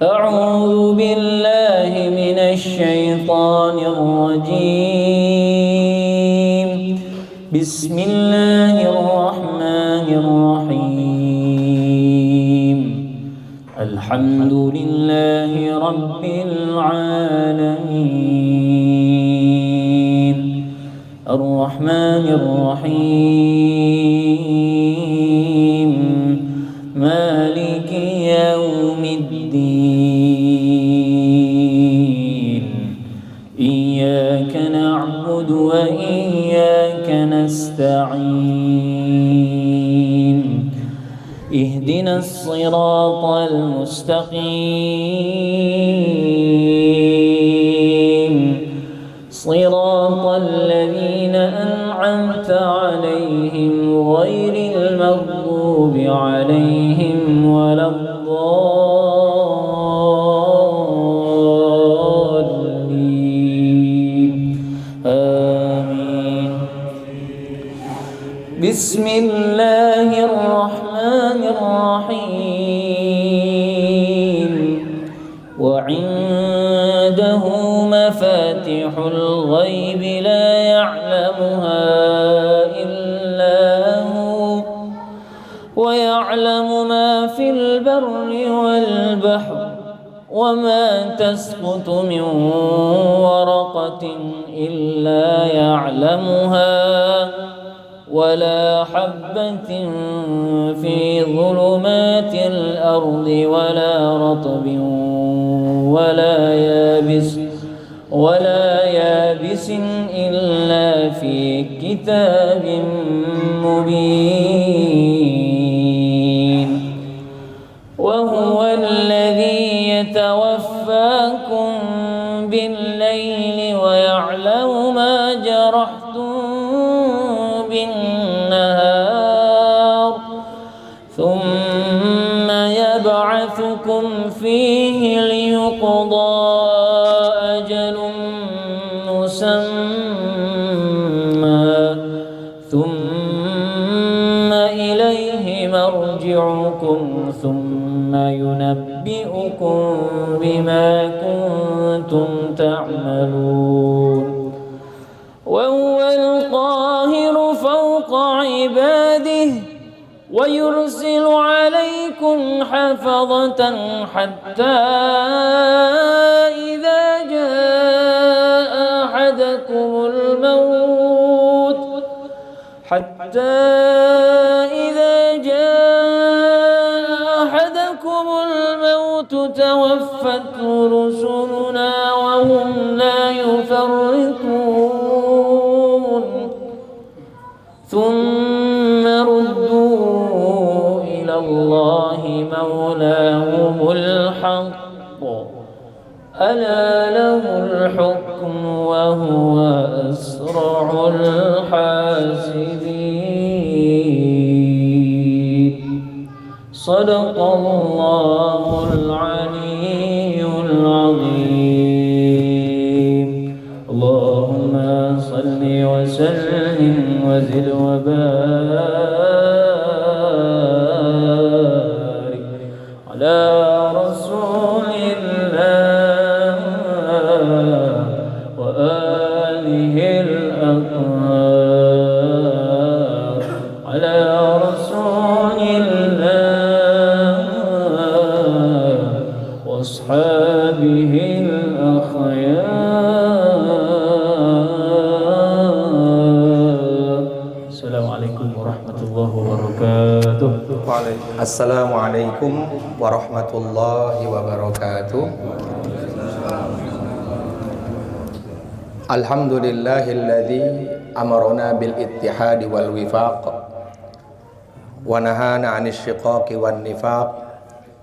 أعوذ بالله من الشيطان الرجيم. بسم الله الرحمن الرحيم. الحمد لله رب العالمين الرحمن الرحيم مالك يوم الدين. إياك نعبد وإياك نستعين. اهدنا الصراط المستقيم صراط الذين أنعمت عليهم غير المغضوب عليهم ولا الضالين. آمين. بسم الله الرحمن الرحيم. وعنده مفاتح الغيب لا يعلمها إلا هو ويعلم ما في البر والبحر وما تسقط من ورقة إلا يعلمها ولا حبة في ظلمات الأرض ولا رطب ولا يابس إلا في كتاب مبين. وهو الذي يتوفاكم بالليل ويعلم ما جرحتم بالنهار ثم يبعثكم فيه ليقضى أجل مسمى ثم إليه مرجعكم ثم ينبئكم بما كنتم تعملون. وهو القاهر فوق عباده ويرسل عليكم حفظة حتى إذا جاء أحدكم الموت توفته رسلنا وهم لا يفرطون ثم ردوا إلى الله مولاهم الحق ألا له الحكم وهو أسرع الحاسبين. صدق الله العلي العظيم. اللهم صل وسلم وزد وبارك على رسول الله وآله الأطهار على رسول الله وأصحابه الأخيار. السلام عليكم ورحمة الله وبركاته. Assalamualaikum warahmatullahi wabarakatuh. Alhamdulillahilladzi amarna bil ittihadi wal wifaq wa nahana 'anil syiqaqi wan nifaq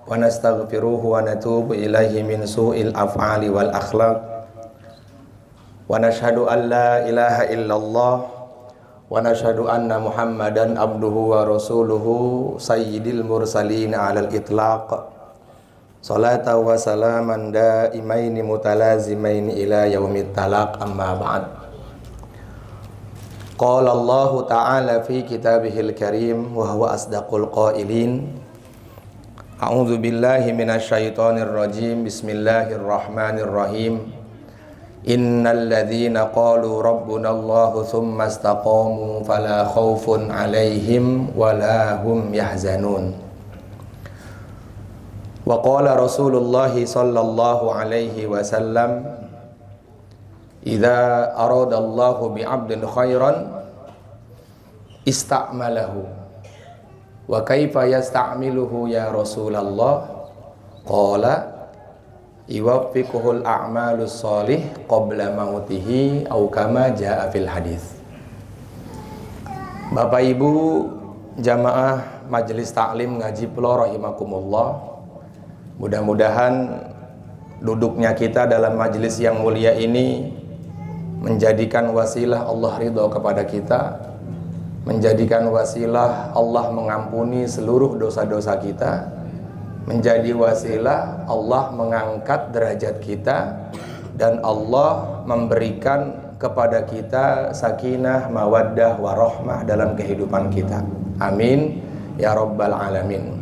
wa nastaghfiruhu wa natubu ilaihi min su'il af'ali wal akhlaq wa nashhadu an la ilaha illallah wa nashhadu anna Muhammadan abduhu wa rasuluhu sayyidil mursalin 'alal itlaq. Salatan wa salaman daimaini mutalazimaini ila yaumit talaq, amma ba'd. Qala Allah ta'ala fi kitabihil karim wa huwa asdaqul qailin. A'udzu billahi minasyaitonir rajim. Bismillahirrahmanirrahim. Innal ladzina qalu rabbunallahu tsumma istaqamu fala khaufun 'alaihim wala hum yahzanun. Wa qala Rasulullah sallallahu alaihi wasallam, idza aradallahu bi'abdin khairan ista'malahu. Wa kaifa yasta'miluhu ya Rasulullah? Qala yuwaffiquhul a'malus sholih qabla mautihi au kama jaa fil hadis. Bapak Ibu jamaah majelis taklim ngaji pulau rahimakumullah, mudah-mudahan duduknya kita dalam majelis yang mulia ini menjadikan wasilah Allah ridho kepada kita, menjadikan wasilah Allah mengampuni seluruh dosa-dosa kita, menjadi wasilah Allah mengangkat derajat kita, dan Allah memberikan kepada kita sakinah, mawaddah, warahmah dalam kehidupan kita. Amin ya rabbal alamin.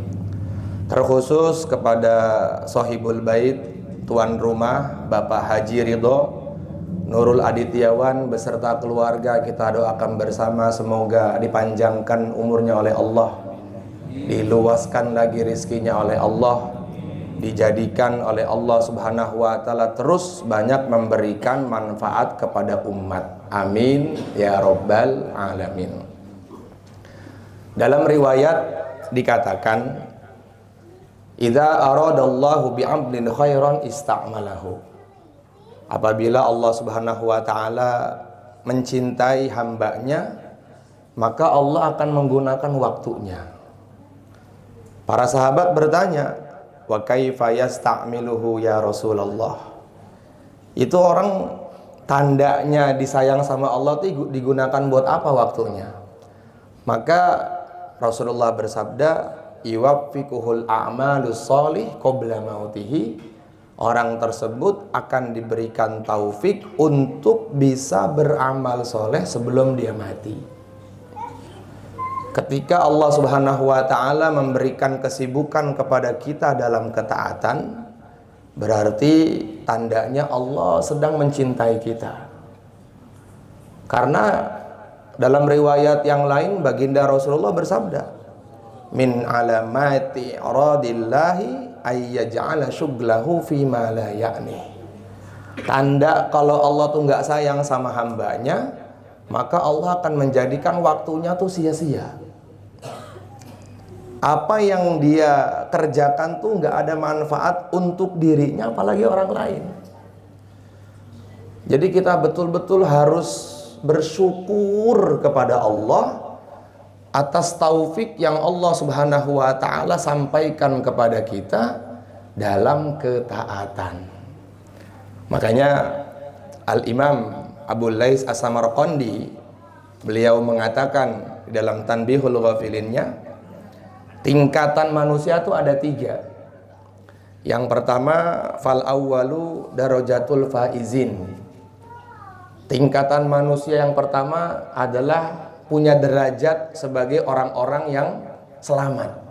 Terkhusus kepada sahibul bait, tuan rumah Bapak Haji Ridho Nurul Adityawan beserta keluarga, kita doakan bersama semoga dipanjangkan umurnya oleh Allah, diluaskan lagi rizkinya oleh Allah, dijadikan oleh Allah subhanahu wa ta'ala terus banyak memberikan manfaat kepada umat. Amin ya rabbal alamin. Dalam riwayat dikatakan, idza aradallahu bi'abdin khairan ista'malahu. Apabila Allah subhanahu wa ta'ala mencintai hambanya, maka Allah akan menggunakan waktunya. Para sahabat bertanya, wa kaifa yasta'miluhu ya Rasulullah? Itu orang tandanya disayang sama Allah itu digunakan buat apa waktunya? Maka Rasulullah bersabda, yuwaffiquhul a'malus sholih qabla mautihi. Orang tersebut akan diberikan taufik untuk bisa beramal soleh sebelum dia mati. Ketika Allah subhanahu wa ta'ala memberikan kesibukan kepada kita dalam ketaatan, berarti tandanya Allah sedang mencintai kita. Karena dalam riwayat yang lain baginda Rasulullah bersabda, min alamati radillahi ayyaj'ala syuglahu fima la ya'ni. Tanda kalau Allah tuh nggak sayang sama hambanya, maka Allah akan menjadikan waktunya tuh sia-sia. Apa yang dia kerjakan tuh nggak ada manfaat untuk dirinya, apalagi orang lain. Jadi kita betul-betul harus bersyukur kepada Allah atas taufik yang Allah subhanahu wa ta'ala sampaikan kepada kita dalam ketaatan. Makanya Al-Imam Abu Lais As-Samarqandi, beliau mengatakan di dalam Tanbihul Ghafilinnya, tingkatan manusia itu ada 3. Yang pertama, fal awwalu darajatul faizin. Tingkatan manusia yang pertama adalah punya derajat sebagai orang-orang yang selamat.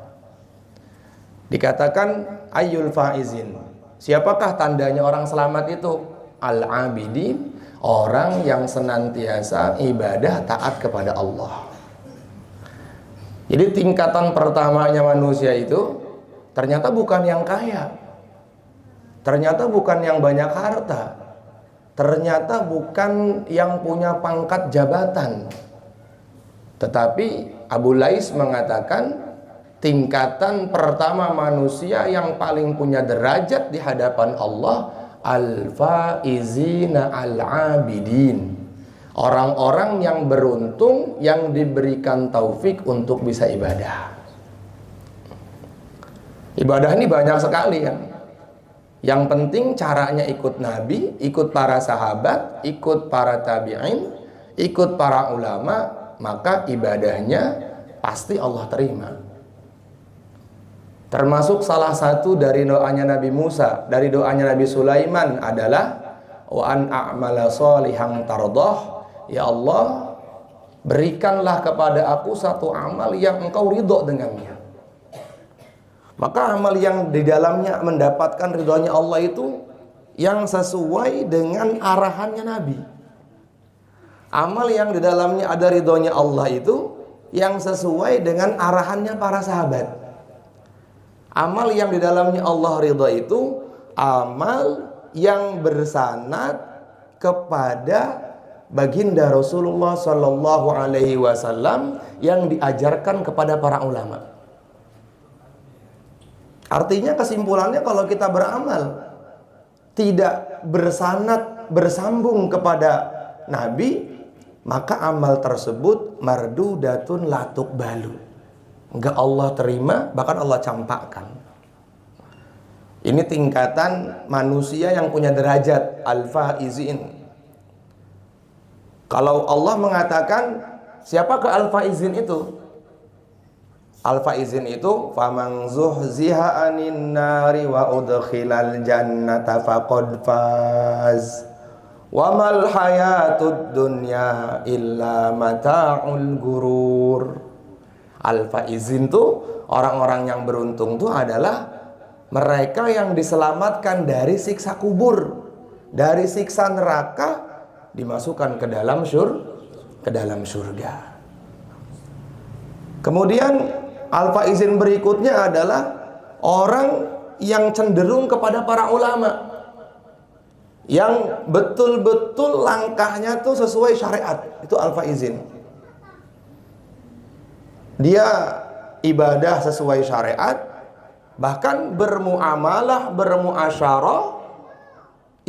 Dikatakan ayyul faizin. Siapakah tandanya orang selamat itu? Al-abidin, orang yang senantiasa ibadah taat kepada Allah. Jadi tingkatan pertamanya manusia itu ternyata bukan yang kaya, ternyata bukan yang banyak harta, ternyata bukan yang punya pangkat jabatan. Tetapi Abu Lais mengatakan tingkatan pertama manusia yang paling punya derajat di hadapan Allah, al-faizina al-abidin, orang-orang yang beruntung yang diberikan taufik untuk bisa ibadah. Ibadah ini banyak sekali kan. Yang penting caranya ikut Nabi, ikut para sahabat, ikut para tabi'in, ikut para ulama, maka ibadahnya pasti Allah terima. Termasuk salah satu dari doanya Nabi Musa, dari doanya Nabi Sulaiman adalah wa an a'mala sholihan tardah, ya Allah, berikanlah kepada aku satu amal yang engkau ridho dengannya. Maka amal yang di dalamnya mendapatkan ridhonya Allah itu yang sesuai dengan arahannya Nabi. Amal yang di dalamnya ada ridhonya Allah itu yang sesuai dengan arahannya para sahabat. Amal yang di dalamnya Allah ridho itu amal yang bersanad kepada baginda Rasulullah Sallallahu Alaihi Wasallam yang diajarkan kepada para ulama. Artinya kesimpulannya kalau kita beramal tidak bersanad bersambung kepada Nabi, maka amal tersebut mardudatun la tuqbalu. Enggak Allah terima, bahkan Allah campakkan. Ini tingkatan manusia yang punya derajat al-faizin. Kalau Allah mengatakan, siapakah al-faizin itu? Al-faizin itu faman zuhziha 'anin nari wa udkhilal jannata faqad faz. Wa mal hayatud dunya illa mata'ul gurur. Al-faizin tuh orang-orang yang beruntung tuh adalah mereka yang diselamatkan dari siksa kubur, dari siksa neraka, dimasukkan ke dalam surga. Kemudian al-faizin berikutnya adalah orang yang cenderung kepada para ulama, yang betul-betul langkahnya tuh sesuai syariat. Itu al-faizin. Dia ibadah sesuai syariat, bahkan bermuamalah, bermuasyarah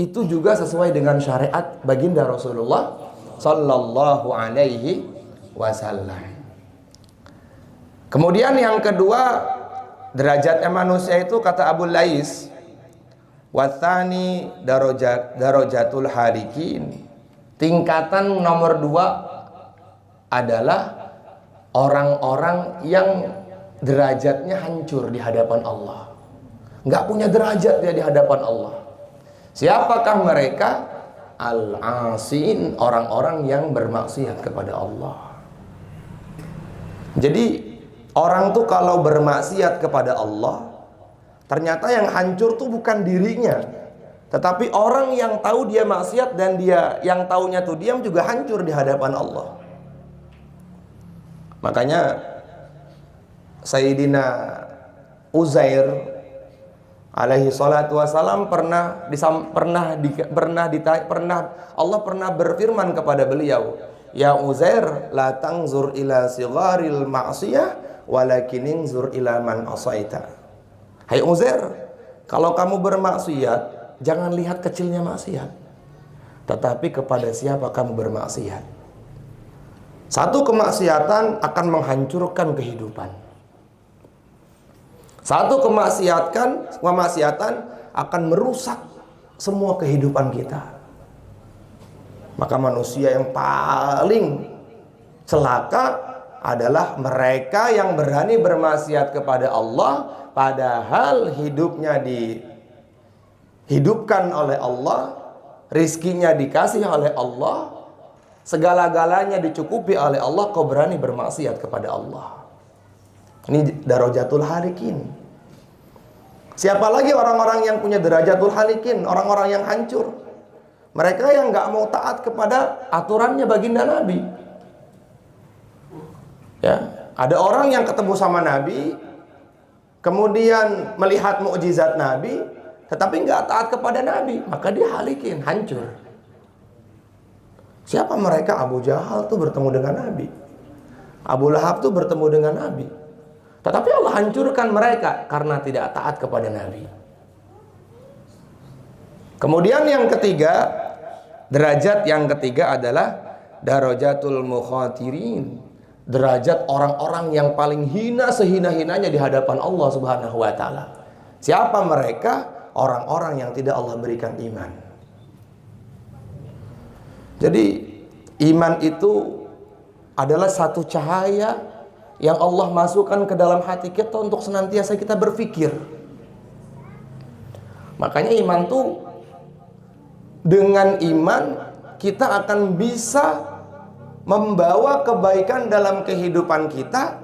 itu juga sesuai dengan syariat baginda Rasulullah Sallallahu Alaihi Wasallam. Kemudian yang kedua, derajatnya manusia itu kata Abu Lais, wathani darajatul harikin. Tingkatan nomor 2 adalah orang-orang yang derajatnya hancur di hadapan Allah. Nggak punya derajat dia di hadapan Allah. Siapakah mereka? Al-asin, orang-orang yang bermaksiat kepada Allah. Jadi orang tuh kalau bermaksiat kepada Allah, ternyata yang hancur tuh bukan dirinya, tetapi orang yang tahu dia maksiat dan dia yang taunya tuh diam juga hancur di hadapan Allah. Makanya Sayyidina Uzair alaihi salatu wasalam pernah Allah pernah berfirman kepada beliau, ya Uzair, la tangzur ila sigharil ma'siyah walakin inzur ila man asaita. Hai Uzair, kalau kamu bermaksiat jangan lihat kecilnya maksiat, tetapi kepada siapa kamu bermaksiat. Satu kemaksiatan akan menghancurkan kehidupan. Satu kemaksiatan akan merusak semua kehidupan kita. Maka manusia yang paling celaka adalah mereka yang berani bermaksiat kepada Allah, padahal hidupnya dihidupkan oleh Allah, rizkinya dikasih oleh Allah, segala-galanya dicukupi oleh Allah, kau berani bermaksiat kepada Allah. Ini darajatul halikin. Siapa lagi orang-orang yang punya darajatul halikin? Orang-orang yang hancur. Mereka yang gak mau taat kepada aturannya baginda Nabi. Ya, ada orang yang ketemu sama Nabi, kemudian melihat mukjizat Nabi, tetapi gak taat kepada Nabi, maka dia halikin, hancur. Siapa mereka? Abu Jahal tuh bertemu dengan Nabi, Abu Lahab tuh bertemu dengan Nabi, tetapi Allah hancurkan mereka karena tidak taat kepada Nabi. Kemudian yang ketiga, derajat yang ketiga adalah darajatul mukhatirin, derajat orang-orang yang paling hina sehina-hinanya di hadapan Allah Subhanahu wa taala. Siapa mereka? Orang-orang yang tidak Allah berikan iman. Jadi iman itu adalah satu cahaya yang Allah masukkan ke dalam hati kita untuk senantiasa kita berpikir. Makanya iman tuh, dengan iman kita akan bisa membawa kebaikan dalam kehidupan kita,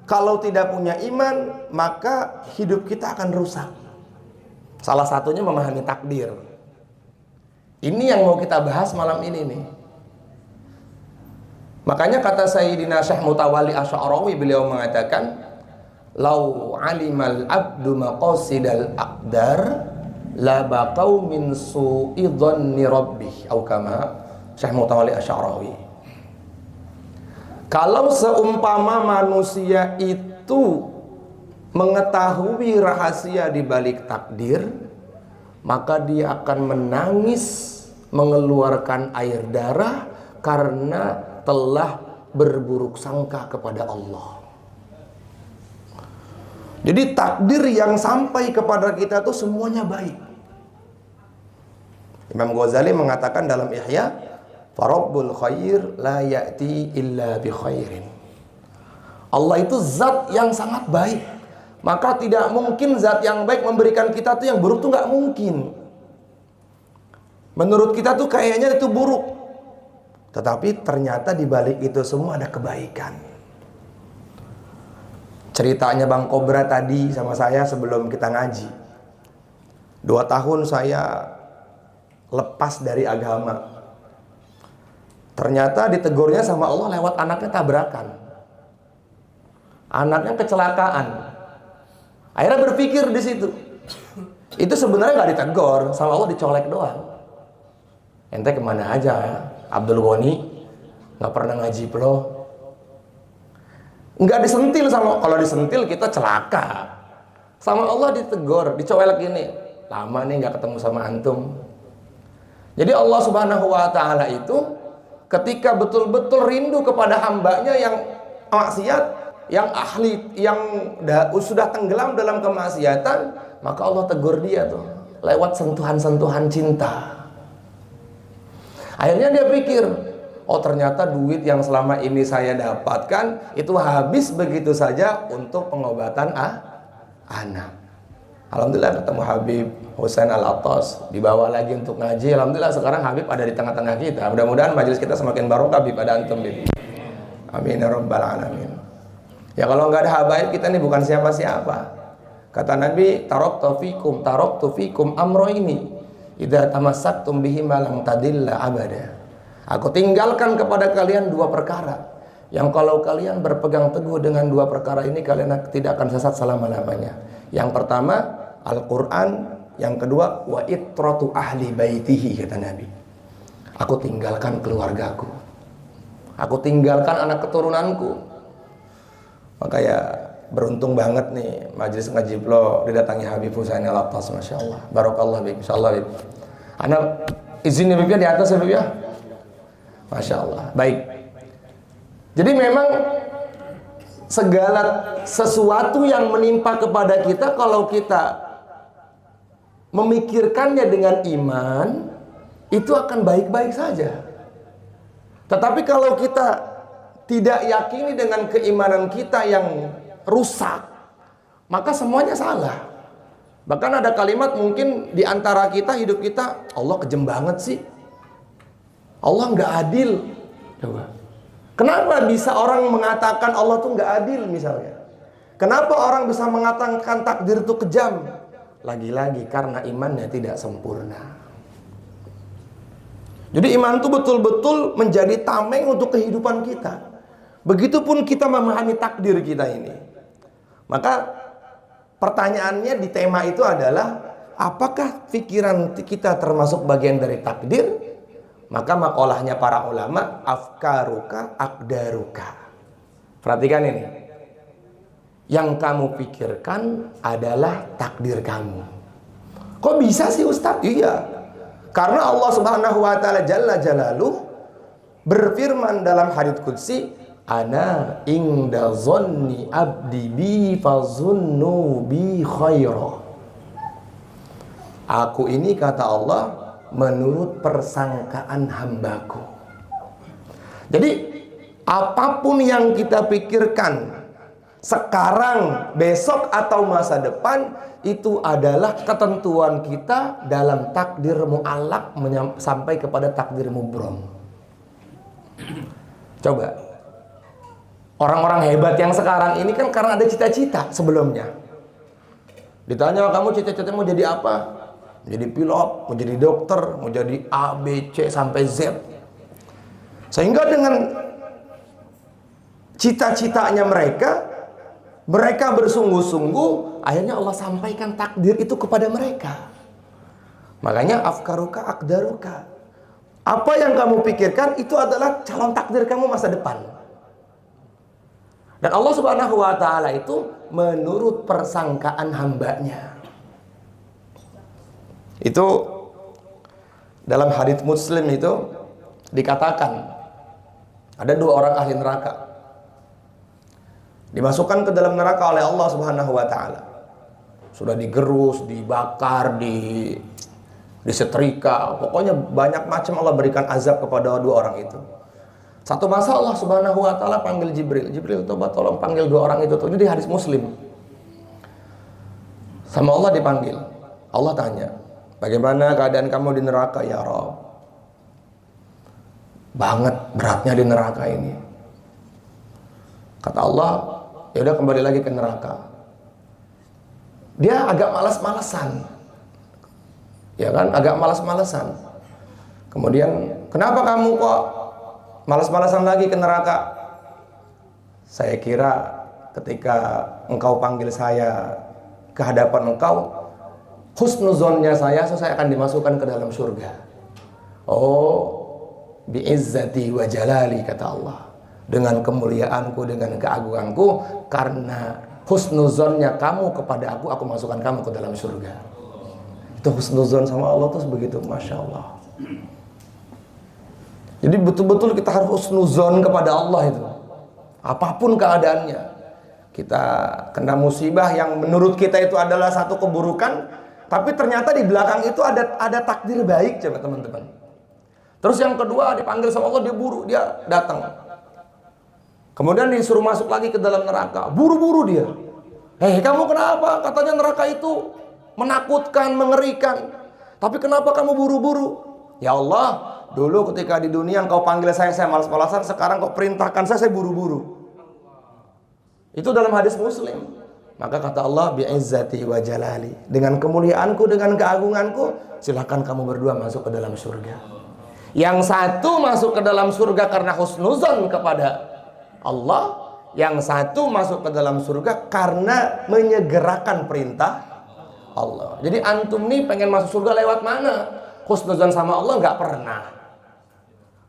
Kalau tidak punya iman, maka hidup kita akan rusak. Salah satunya memahami takdir. Ini yang mau kita bahas malam ini nih. Makanya kata Sayyidina Syekh Mutawalli Asy'arawi, beliau mengatakan, "Lau 'alimal 'abdu maqasidal aqdar la baqau min su'i dhanni rabbih." Atau kama Syekh Mutawalli Asy'arawi. Kalau seumpama manusia itu mengetahui rahasia di balik takdir, maka dia akan menangis, mengeluarkan air darah karena telah berburuk sangka kepada Allah. Jadi takdir yang sampai kepada kita itu semuanya baik. Imam Ghazali mengatakan dalam Ihya, "Farabbul khair la ya'ti illa bi khairin." Allah itu zat yang sangat baik. Maka tidak mungkin zat yang baik memberikan kita tuh yang buruk tuh nggak mungkin. Menurut kita tuh kayaknya itu buruk. Tetapi ternyata di balik itu semua ada kebaikan. Ceritanya Bang Kobra tadi sama saya sebelum kita ngaji. 2 tahun saya lepas dari agama. Ternyata ditegurnya sama Allah lewat anaknya tabrakan. Anaknya kecelakaan. Akhirnya berpikir di situ. Itu sebenarnya nggak ditegur, sama Allah dicolek doang. Ente kemana aja ya? Abdul Ghani nggak pernah ngaji plo. Nggak disentil sama, kalau disentil kita celaka. Sama Allah ditegur, dicolek gini. Lama nih nggak ketemu sama antum. Jadi Allah Subhanahu Wa Taala itu ketika betul-betul rindu kepada hambanya yang maksiat, yang ahli, yang sudah tenggelam dalam kemaksiatan, maka Allah tegur dia tuh lewat sentuhan-sentuhan cinta. Akhirnya dia pikir, oh ternyata duit yang selama ini saya dapatkan itu habis begitu saja untuk pengobatan anak. Alhamdulillah ketemu Habib Husain Al-Attas, dibawa lagi untuk ngaji. Alhamdulillah sekarang Habib ada di tengah-tengah kita. Mudah-mudahan majelis kita semakin barokah Habib, ada antum Habib. Amin ya rabbal alamin. Ya kalau nggak ada habaib kita nih bukan siapa-siapa. Kata Nabi, taraktu fikum amroini idza tamassaktum bihima lam tadilla abada. Aku tinggalkan kepada kalian 2 perkara yang kalau kalian berpegang teguh dengan 2 perkara ini kalian tidak akan sesat selama-lamanya. Yang pertama Al-Qur'an, yang kedua wa itratu ahli baitihi, kata Nabi. Aku tinggalkan keluargaku. Aku tinggalkan anak keturunanku. Maka ya beruntung banget nih majelis ngaji Plo didatangi Habib Husain Al-Attas, Masya Allah. Barokallah Bib, Insya Allah Bib. Anak izin Bib ya di atas ya Bib ya. Masya Allah. Baik. Jadi memang segala sesuatu yang menimpa kepada kita, kalau kita memikirkannya dengan iman, itu akan baik-baik saja. Tetapi kalau kita tidak yakini dengan keimanan kita yang rusak, maka semuanya salah. Bahkan ada kalimat mungkin di antara kita, hidup kita, Allah kejem banget sih, Allah nggak adil. Coba, kenapa bisa orang mengatakan Allah tuh nggak adil misalnya? Kenapa orang bisa mengatakan takdir itu kejam? Lagi-lagi karena imannya tidak sempurna. Jadi iman itu betul-betul menjadi tameng untuk kehidupan kita. Begitupun kita memahami takdir kita ini. Maka pertanyaannya di tema itu adalah, apakah pikiran kita termasuk bagian dari takdir? Maka makolahnya para ulama, afkaruka akdaruka. Perhatikan ini. Yang kamu pikirkan adalah takdir kamu. Kok bisa sih Ustadz? Iya. Karena Allah Subhanahu wa taala Jalla Jalaluh berfirman dalam hadits qudsi, ana inda zonni abdi bi fazunnu bi khaira. Aku ini, kata Allah, menurut persangkaan hambaku. Jadi apapun yang kita pikirkan sekarang, besok, atau masa depan, itu adalah ketentuan kita dalam takdir mu'allaq sampai kepada takdir mubrom. Coba, Orang-orang hebat yang sekarang ini kan karena ada cita-cita sebelumnya. Ditanya, kamu cita-cita mau jadi apa? Jadi pilot, mau jadi dokter, mau jadi A, B, C sampai Z. Sehingga dengan cita-citanya mereka bersungguh-sungguh, akhirnya Allah sampaikan takdir itu kepada mereka. Makanya afkaruka akdaruka. Apa yang kamu pikirkan itu adalah calon takdir kamu masa depan. Dan Allah Subhanahu wa ta'ala itu menurut persangkaan hambanya. Itu dalam hadits Muslim itu dikatakan ada 2 orang ahli neraka dimasukkan ke dalam neraka oleh Allah Subhanahu wa ta'ala. Sudah digerus, dibakar, disetrika, pokoknya banyak macam Allah berikan azab kepada 2 orang itu. Satu masa Allah Subhanahu wa ta'ala panggil Jibril. Jibril, coba tolong panggil 2 orang itu. Ini di hadis Muslim. Sama Allah dipanggil. Allah tanya, bagaimana keadaan kamu di neraka ya Rabb? Banget beratnya di neraka ini. Kata Allah, ya udah kembali lagi ke neraka. Dia agak malas-malasan. Ya kan, agak malas-malasan. Kemudian, kenapa kamu kok malas-malasan lagi ke neraka? Saya kira ketika engkau panggil saya ke hadapan engkau, husnuzonnya saya akan dimasukkan ke dalam surga. Oh, bi'izzati wa jalali, kata Allah. Dengan kemuliaanku, dengan keagunganku, karena husnuzonnya kamu kepada aku masukkan kamu ke dalam surga. Itu husnuzon sama Allah tuh begitu, Masya Allah. Jadi betul-betul kita harus husnuzon kepada Allah itu. Apapun keadaannya. Kita kena musibah yang menurut kita itu adalah satu keburukan, tapi ternyata di belakang itu ada takdir baik, coba teman-teman. Terus yang kedua dipanggil sama Allah, dia datang. Kemudian disuruh masuk lagi ke dalam neraka. Buru-buru dia. Kamu kenapa? Katanya neraka itu menakutkan, mengerikan. Tapi kenapa kamu buru-buru? Ya Allah, dulu ketika di dunia engkau panggil saya malas-malasan, sekarang kau perintahkan saya buru-buru. Itu dalam hadis Muslim. Maka kata Allah, bi'izzati wa jalali, dengan kemuliaanku, dengan keagunganku, silakan kamu berdua masuk ke dalam surga. Yang satu masuk ke dalam surga karena husnuzon kepada Allah, yang satu masuk ke dalam surga karena menyegerakan perintah Allah. Jadi antum nih pengen masuk surga lewat mana? Husnuzon sama Allah nggak pernah.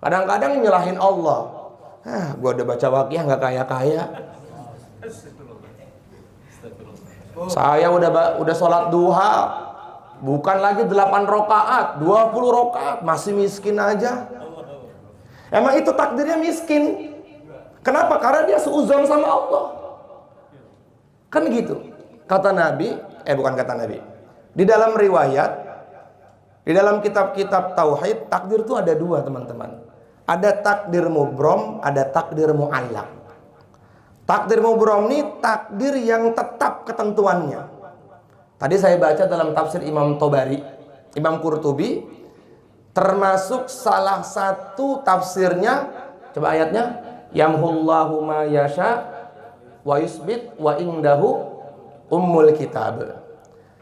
Kadang-kadang nyalahin Allah. Gua udah baca Waqiah nggak kaya-kaya. Saya udah sholat duha, bukan lagi 8 rakaat, 20 rakaat, masih miskin aja. Emang itu takdirnya miskin. Kenapa? Karena dia seuzon sama Allah. Kan gitu. Kata Nabi, bukan kata Nabi. Di dalam riwayat, di dalam kitab-kitab tauhid, takdir itu ada 2, teman-teman. Ada takdir mubrom, ada takdir mu'allaq. Takdir mubrom ini takdir yang tetap ketentuannya. Tadi saya baca dalam tafsir Imam Tobari, Imam Qurtubi, termasuk salah satu tafsirnya, coba ayatnya, yamhullahu ma yasha wa yusbit wa indahu ummul kitab.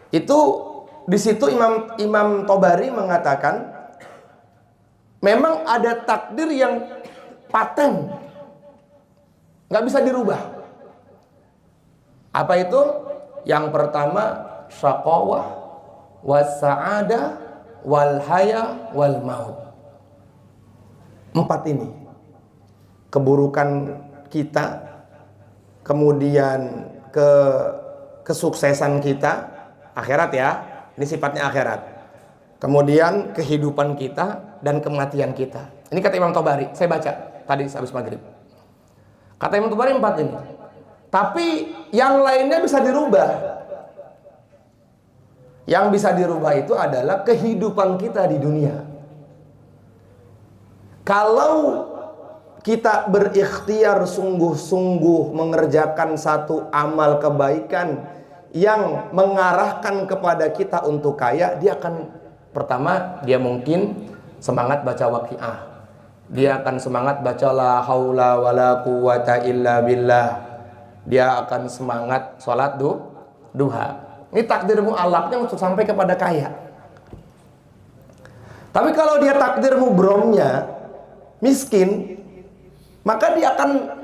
Itu di situ Imam Tobari mengatakan memang ada takdir yang paten, nggak bisa dirubah. Apa itu? Yang pertama syaqawah, was-sa'adah, wal haya, wal maut. 4 ini. Keburukan kita, kemudian kesuksesan kita, akhirat ya, ini sifatnya akhirat. Kemudian kehidupan kita dan kematian kita. Ini kata Imam Tobari, saya baca tadi habis maghrib. Kata Imam Tobari 4 ini. Tapi yang lainnya bisa dirubah. Yang bisa dirubah itu adalah kehidupan kita di dunia. Kalau kita berikhtiar sungguh-sungguh mengerjakan satu amal kebaikan yang mengarahkan kepada kita untuk kaya, dia akan, pertama, dia mungkin semangat baca Waqiah. dia akan semangat baca la haula wala quwata illa billah. Dia akan semangat sholat duha. Ini takdir mu'allaknya untuk sampai kepada kaya. Tapi kalau dia takdir mubromnya miskin, maka dia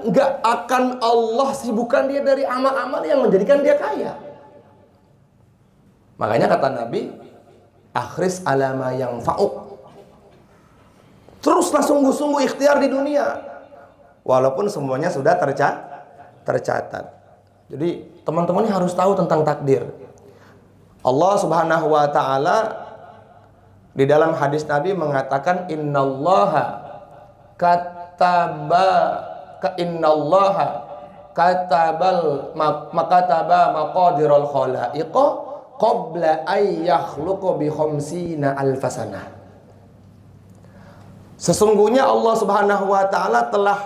nggak akan Allah sibukkan dia dari amal-amal yang menjadikan dia kaya. Makanya kata Nabi, akhris alama yang fa'uk. Teruslah sungguh-sungguh ikhtiar di dunia, walaupun semuanya sudah tercatat. Jadi teman-teman harus tahu tentang takdir. Allah Subhanahu wa ta'ala di dalam hadis Nabi mengatakan, innallaha makataba maqadirul khalaiqa qabla ay yakhluqa bi khamsina alfasanah. Sesungguhnya Allah Subhanahu wa ta'ala telah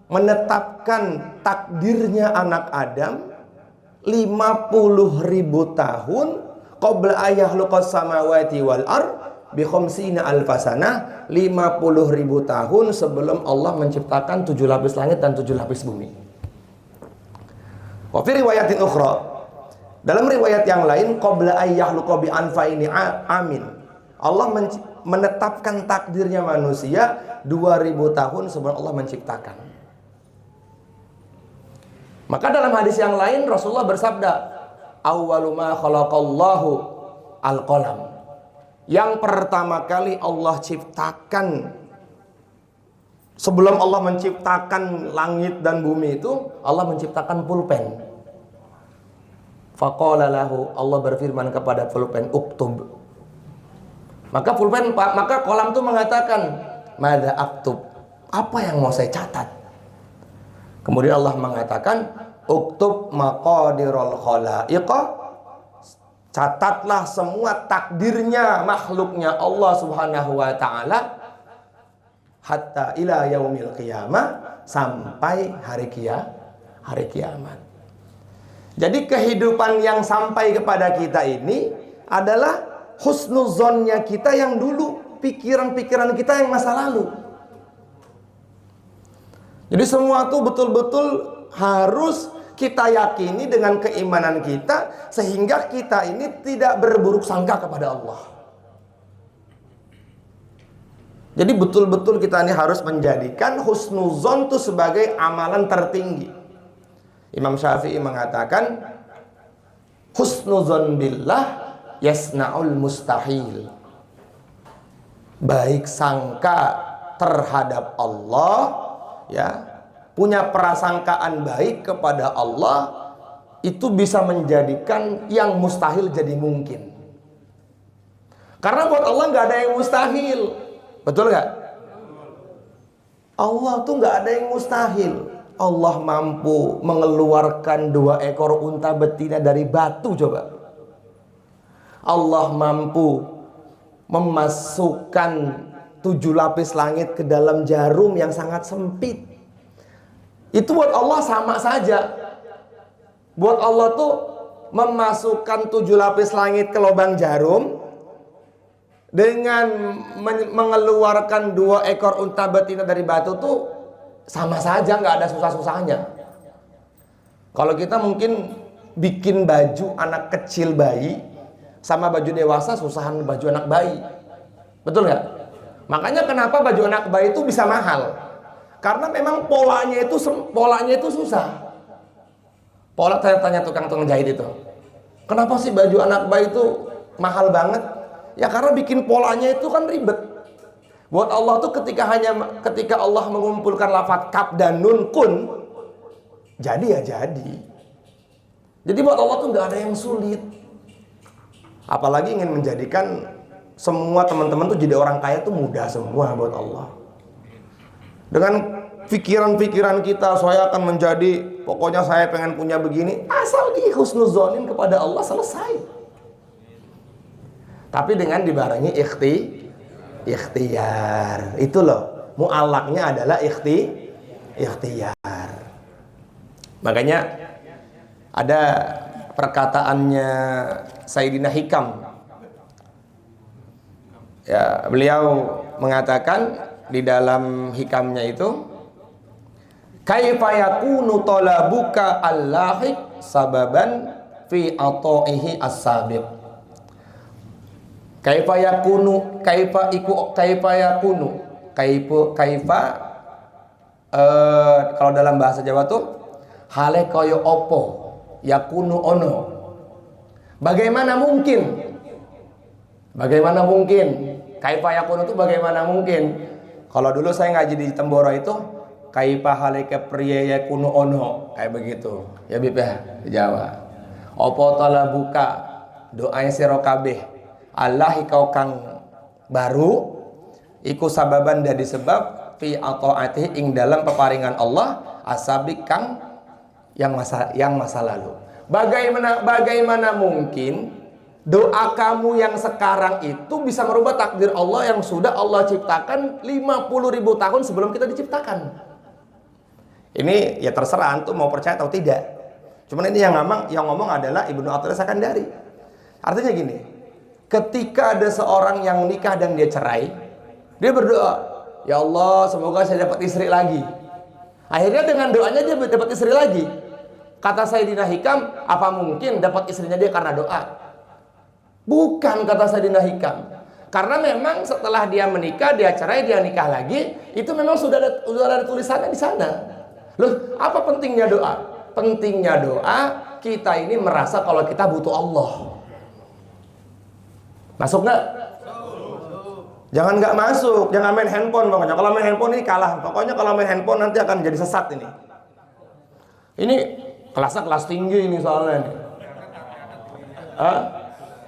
menetapkan takdirnya anak Adam 50.000 tahun qabla ay yakhluqas samawati wal ard bi khamsina alfasanah, 50.000 tahun sebelum Allah menciptakan 7 lapis langit dan 7 lapis bumi. Wa fi riwayatin ukhra, dalam riwayat yang lain, qabla ay yakhluqa bi anfa'ini amin, Allah menetapkan takdirnya manusia 2000 tahun sebelum Allah menciptakan. Maka dalam hadis yang lain Rasulullah bersabda, awwalu ma khalaqallahu al-qalam. Yang pertama kali Allah ciptakan, sebelum Allah menciptakan langit dan bumi itu, Allah menciptakan pulpen. Faqala lahu, Allah berfirman kepada pulpen, uktub. Maka kolam itu mengatakan, madza aktub, apa yang mau saya catat? Kemudian Allah mengatakan, uktub maqadirul khalaiqa, catatlah semua takdirnya makhluknya Allah Subhanahu wa ta'ala hatta ila yaumil qiyamah, sampai hari kiamat. Jadi kehidupan yang sampai kepada kita ini adalah husnuzonnya kita yang dulu, pikiran-pikiran kita yang masa lalu. Jadi semua itu betul-betul harus kita yakini dengan keimanan kita, sehingga kita ini tidak berburuk sangka kepada Allah. Jadi betul-betul kita ini harus menjadikan husnuzon itu sebagai amalan tertinggi. Imam Syafi'i mengatakan, husnuzon billah yasna'ul mustahil. Baik sangka terhadap Allah, ya, punya prasangkaan baik kepada Allah, itu bisa menjadikan yang mustahil jadi mungkin. Karena buat Allah nggak ada yang mustahil, betul nggak? Allah tuh nggak ada yang mustahil. Allah mampu mengeluarkan 2 ekor unta betina dari batu, coba. Allah mampu memasukkan 7 lapis langit ke dalam jarum yang sangat sempit. Itu buat Allah sama saja. Buat Allah tuh memasukkan 7 lapis langit ke lubang jarum dengan mengeluarkan 2 ekor unta betina dari batu tuh sama saja, nggak ada susah-susahnya. Kalau kita mungkin bikin baju anak kecil bayi sama baju dewasa, susahan baju anak bayi, betul nggak? Makanya kenapa baju anak bayi itu bisa mahal? Karena memang polanya itu susah. Pola, tanya tukang jahit itu, kenapa sih baju anak bayi itu mahal banget? Ya karena bikin polanya itu kan ribet. Buat Allah tuh ketika Allah mengumpulkan lafaz kaf dan nun kun, jadi ya jadi. Jadi buat Allah tuh nggak ada yang sulit. Apalagi ingin menjadikan semua teman-teman tuh jadi orang kaya tuh mudah semua buat Allah. Dengan pikiran-pikiran kita, saya akan menjadi, pokoknya saya pengen punya begini, asal dihusnuzonin kepada Allah, selesai. Tapi dengan dibarengi ikhtiar. Itu loh, mu'allaknya adalah ikhtiar. Makanya ada perkataannya Sayyidina Hikam. Ya, beliau mengatakan, di dalam hikamnya itu, kaifa yakunu talabuka al-lahiq sababan fi ata'ihi as-sabiq. Kaifa yakunu, kaifa yakunu, kaifa kalau dalam bahasa Jawa tuh hale kaya opo yakunu ono. Bagaimana mungkin? Bagaimana mungkin? Kaifa yakunu itu bagaimana mungkin? Kalau dulu saya ngaji di Temboro itu kaifa halika priya yakunu ono, kayak begitu. Ya Bib ya, di Jawa. Opo talabuka doa sira kabeh Allah kau kang baru iku sababan dadi sebab fi ataati ing dalam peparingan Allah asabik kang yang masa lalu. Bagaimana mungkin doa kamu yang sekarang itu bisa merubah takdir Allah yang sudah Allah ciptakan 50.000 tahun sebelum kita diciptakan? Ini ya terserah antum mau percaya atau tidak. Cuman ini yang ngomong adalah Ibnu Athaillah Sakandari. Artinya gini, ketika ada seorang yang nikah dan dia cerai, dia berdoa, ya Allah semoga saya dapat istri lagi. Akhirnya dengan doanya dia dapat istri lagi. Kata Sayyidina Hikam, apa mungkin dapat istrinya dia karena doa? Bukan, kata Sayyidina Hikam. Karena memang setelah dia menikah, dia cerai, dia nikah lagi, itu memang sudah ada tulisannya di sana. Loh, apa pentingnya doa? Pentingnya doa, kita ini merasa kalau kita butuh Allah. Masuk nggak? Jangan nggak masuk, jangan main handphone pokoknya. Kalau main handphone ini kalah. Pokoknya kalau main handphone nanti akan jadi sesat ini. Ini kelasnya kelas tinggi ini soalnya nih.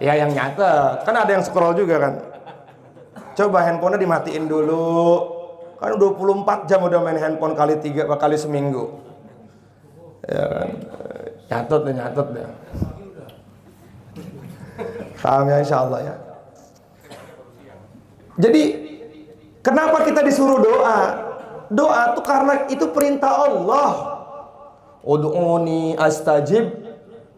Ya yang nyatet, kan ada yang scroll juga kan. Coba handphonenya dimatiin dulu. Kan 24 jam udah main handphone kali 3 kali seminggu. Ya kan. Nyatet deh. Paham ya insyaallah ya. Jadi kenapa kita disuruh doa? Doa tuh karena itu perintah Allah. Ud'uni astajib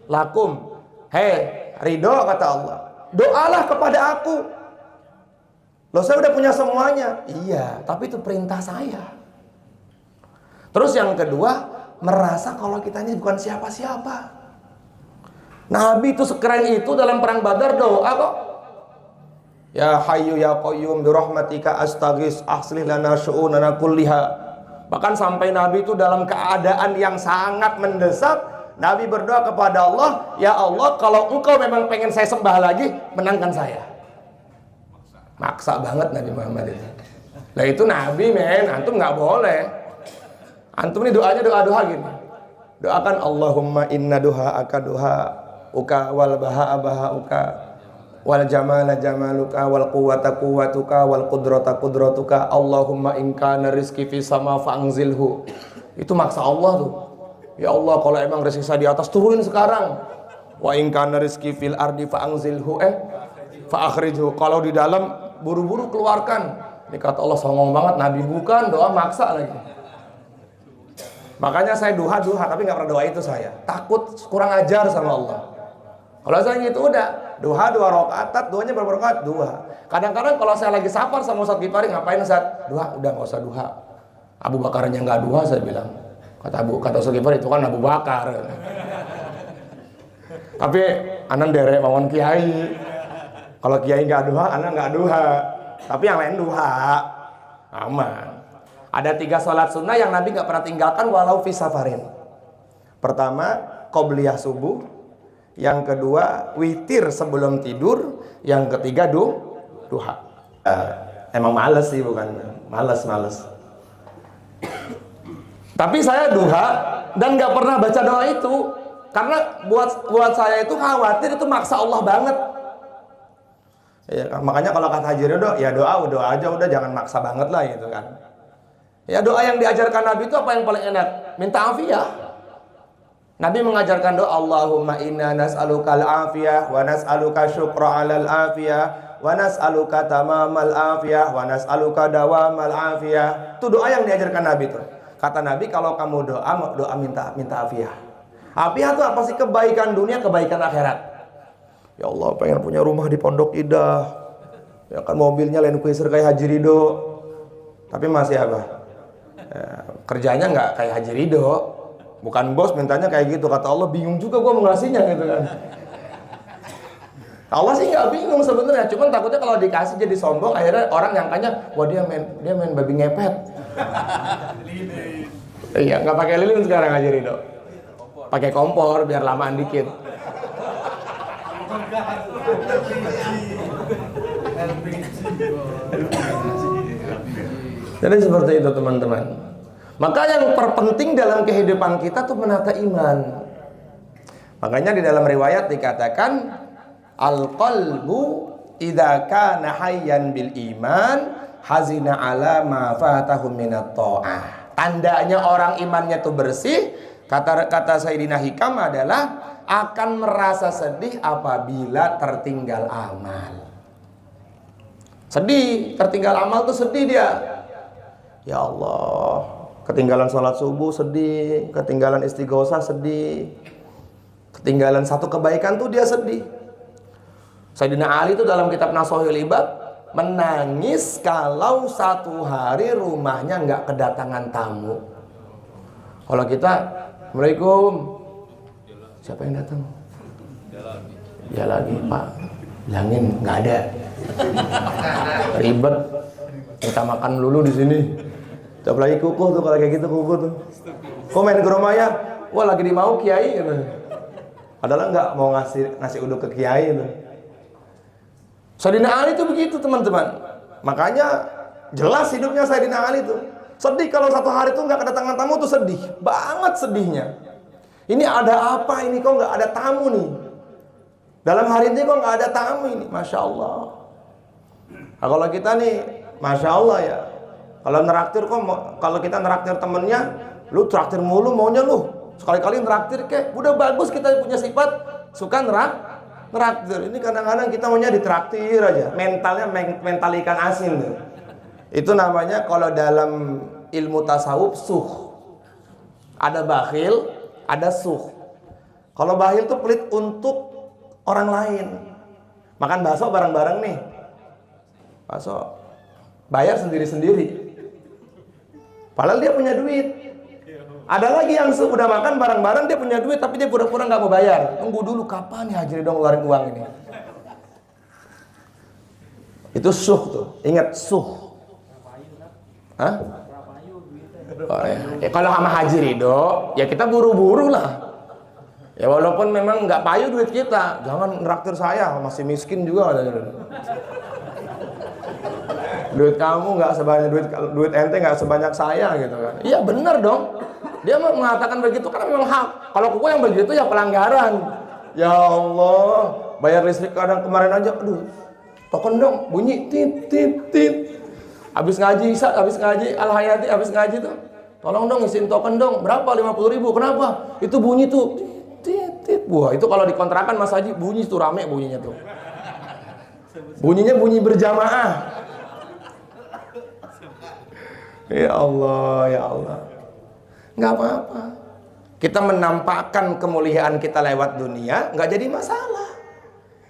lakum. Hei, ridho kata Allah. Doalah kepada aku. Loh saya udah punya semuanya. Iya, tapi itu perintah saya. Terus yang kedua, merasa kalau kita ini bukan siapa-siapa. Nabi itu sekeren itu dalam perang Badar doa kok. Ya Hayyu ya Qayyum bi rahmatika astaghis aslih lana syu'unana kulliha. Bahkan sampai Nabi itu dalam keadaan yang sangat mendesak, Nabi berdoa kepada Allah, ya Allah kalau engkau memang pengen saya sembah lagi, menangkan saya. Maksa banget Nabi Muhammad itu. Lah itu Nabi men, antum nggak boleh. Antum ini doanya doa gini. Doakan Allahumma inna duha'aka duha'uka wal baha'a baha'uka wal jamala jamaluka wal quwwata quwwatuka wal qudrata qudratuka Allahumma in kana rizqi fi sama fa'anzilhu. Itu maksa Allah tuh. Ya Allah kalau emang rezeki saya di atas turunin sekarang. Wa in kana rizqi fil ardi fa'anzilhu fa'akhrijhu. Kalau di dalam buru-buru keluarkan. Ini kata Allah songong banget, Nabi bukan doa maksa lagi. Makanya saya duha tapi nggak pernah doa itu saya. Takut kurang ajar sama Allah. Kalau saya gitu udah duha 2 rakaat, duanya berapa rakaat? 2. Kadang-kadang kalau saya lagi safar sama Ustaz Gifari, ngapain Ustaz? Duha, udah nggak usah duha. Abu Bakarnya nggak duha saya bilang. Kata Ustaz Gifari itu kan Abu Bakar. Tapi anan derek mawon kiai. Kalau kiai nggak duha, anan nggak duha. Tapi yang lain duha, aman. Ada 3 sholat sunnah yang Nabi nggak pernah tinggalkan walau fi safarin. Pertama, qobliyah subuh. Yang kedua, witir sebelum tidur. Yang ketiga, duha. Emang males sih, bukan males. Tapi saya duha dan nggak pernah baca doa itu karena buat saya itu khawatir itu maksa Allah banget. Ya, makanya kalau kata Haji Ridho, ya doa aja udah jangan maksa banget lah gitu kan. Ya doa yang diajarkan Nabi itu apa yang paling enak? Minta afiyah. Nabi mengajarkan doa Allahumma inna nas'alukal afiyah wa nas'aluka syukra 'alal afiyah wa nas'aluka tamamal afiyah wa nas'aluka dawamal afiyah. Itu doa yang diajarkan Nabi tuh. Kata Nabi kalau kamu doa minta afiyah. Afiyah itu apa sih? Kebaikan dunia, kebaikan akhirat. Ya Allah pengen punya rumah di Pondok Indah. Ya kan mobilnya Land Cruiser kayak Haji Ridho. Tapi masih apa? Kerjanya nggak kayak Haji Ridho. Bukan bos mintanya kayak gitu. Kata Allah, bingung juga gue mau ngasihnya gitu kan. Allah sih nggak bingung sebenarnya, cuman takutnya kalau dikasih jadi sombong, akhirnya orang nyangkanya, wah dia main babi ngepet. Iya, nggak pakai lilin sekarang aja Ridho, pakai kompor biar lamaan dikit. Jadi seperti itu teman-teman. Maka yang terpenting dalam kehidupan kita tuh menata iman. Makanya di dalam riwayat dikatakan, al-qalbu idza kana hayyan bil iman hazina ala ma fatahu minat ta'ah. Tandanya orang imannya itu bersih, kata Sayyidina Hikam adalah akan merasa sedih apabila tertinggal amal. Sedih, tertinggal amal tuh sedih dia. Ya Allah, ketinggalan sholat subuh sedih, ketinggalan istighosah sedih, ketinggalan satu kebaikan tuh dia sedih. Sayyidina Ali itu dalam kitab Nashahul Ibad menangis kalau satu hari rumahnya nggak kedatangan tamu. Kalau kita, Assalamualaikum, siapa yang datang? Dia lagi Pak, bilangin nggak ada. Ribet, kita makan dulu di sini. Coba lagi kukuh tuh kalau kayak gitu kukuh tuh. Kok main ke rumahnya? Wah lagi di mau kiai. Adalah nggak mau ngasih uduk ke kiai itu. Sayyidina Ali itu begitu teman-teman. Makanya jelas hidupnya Sayyidina Ali itu sedih kalau satu hari itu nggak kedatangan tamu tuh sedih banget sedihnya. Ini ada apa ini kok nggak ada tamu nih? Dalam hari ini kok nggak ada tamu ini? Masya Allah. Nah, kalau kita nih, Masya Allah ya. Kalau neraktir kok, kalau kita neraktir temennya, lu traktir mulu maunya lu. Sekali-kali neraktir kek, udah bagus kita punya sifat suka neraktir. Ini kadang-kadang kita maunya ditraktir aja. Mentalnya mental ikan asin tuh. Itu namanya kalau dalam ilmu tasawuf suh. Ada bakhil, ada suh. Kalau bakhil tuh pelit untuk orang lain. Makan bakso bareng-bareng nih. Bakso bayar sendiri-sendiri. Padahal dia punya duit. Ada lagi yang udah makan bareng-bareng dia punya duit tapi dia pura-pura nggak mau bayar. Tunggu dulu kapan nih Haji Ridho ngeluarin uang ini. Itu suh tuh. Ingat suh. Hah? Oh, ya. Kalau sama Haji Ridho ya kita buru-buru lah. Ya walaupun memang nggak payu duit kita, jangan neraktir saya masih miskin juga ada. Duit kamu nggak sebanyak duit ente nggak sebanyak saya gitu kan? Iya benar dong. Dia mengatakan begitu karena memang hak. Kalau kuku yang begitu ya pelanggaran. Ya Allah, bayar listrik kadang kemarin aja, aduh, token dong, bunyi tit tit tit. Habis ngaji Al-Hayati habis ngaji tuh, tolong dong isiin token dong. Berapa? 50.000. Kenapa? Itu bunyi tuh. Tit. Wah, itu kalau dikontrakan Mas Haji bunyi tuh rame bunyinya tuh. Bunyinya bunyi berjamaah. Ya Allah, ya Allah. Nggak apa-apa. Kita menampakkan kemuliaan kita lewat dunia, nggak jadi masalah.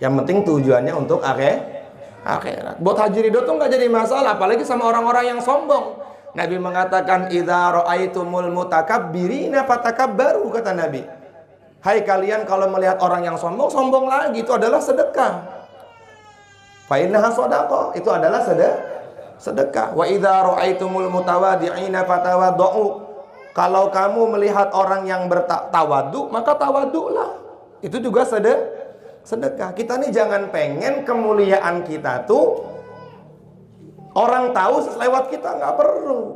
Yang penting tujuannya untuk akhirat. Buat Haji Ridho tuh nggak jadi masalah, apalagi sama orang-orang yang sombong. Nabi mengatakan, "Idza ra'aitumul mutakabbirina fatakabbaru," kata Nabi. Hai kalian kalau melihat orang yang sombong, sombong lagi, itu adalah sedekah. Fa innaha shadaqah, itu adalah sedekah. Wa idza ra'aitumul mutawaddi'ina fatawaddu. Kalau kamu melihat orang yang bertawadu, maka tawadulah. Itu juga sedekah. Kita nih jangan pengen kemuliaan kita tuh orang tahu lewat kita, nggak perlu.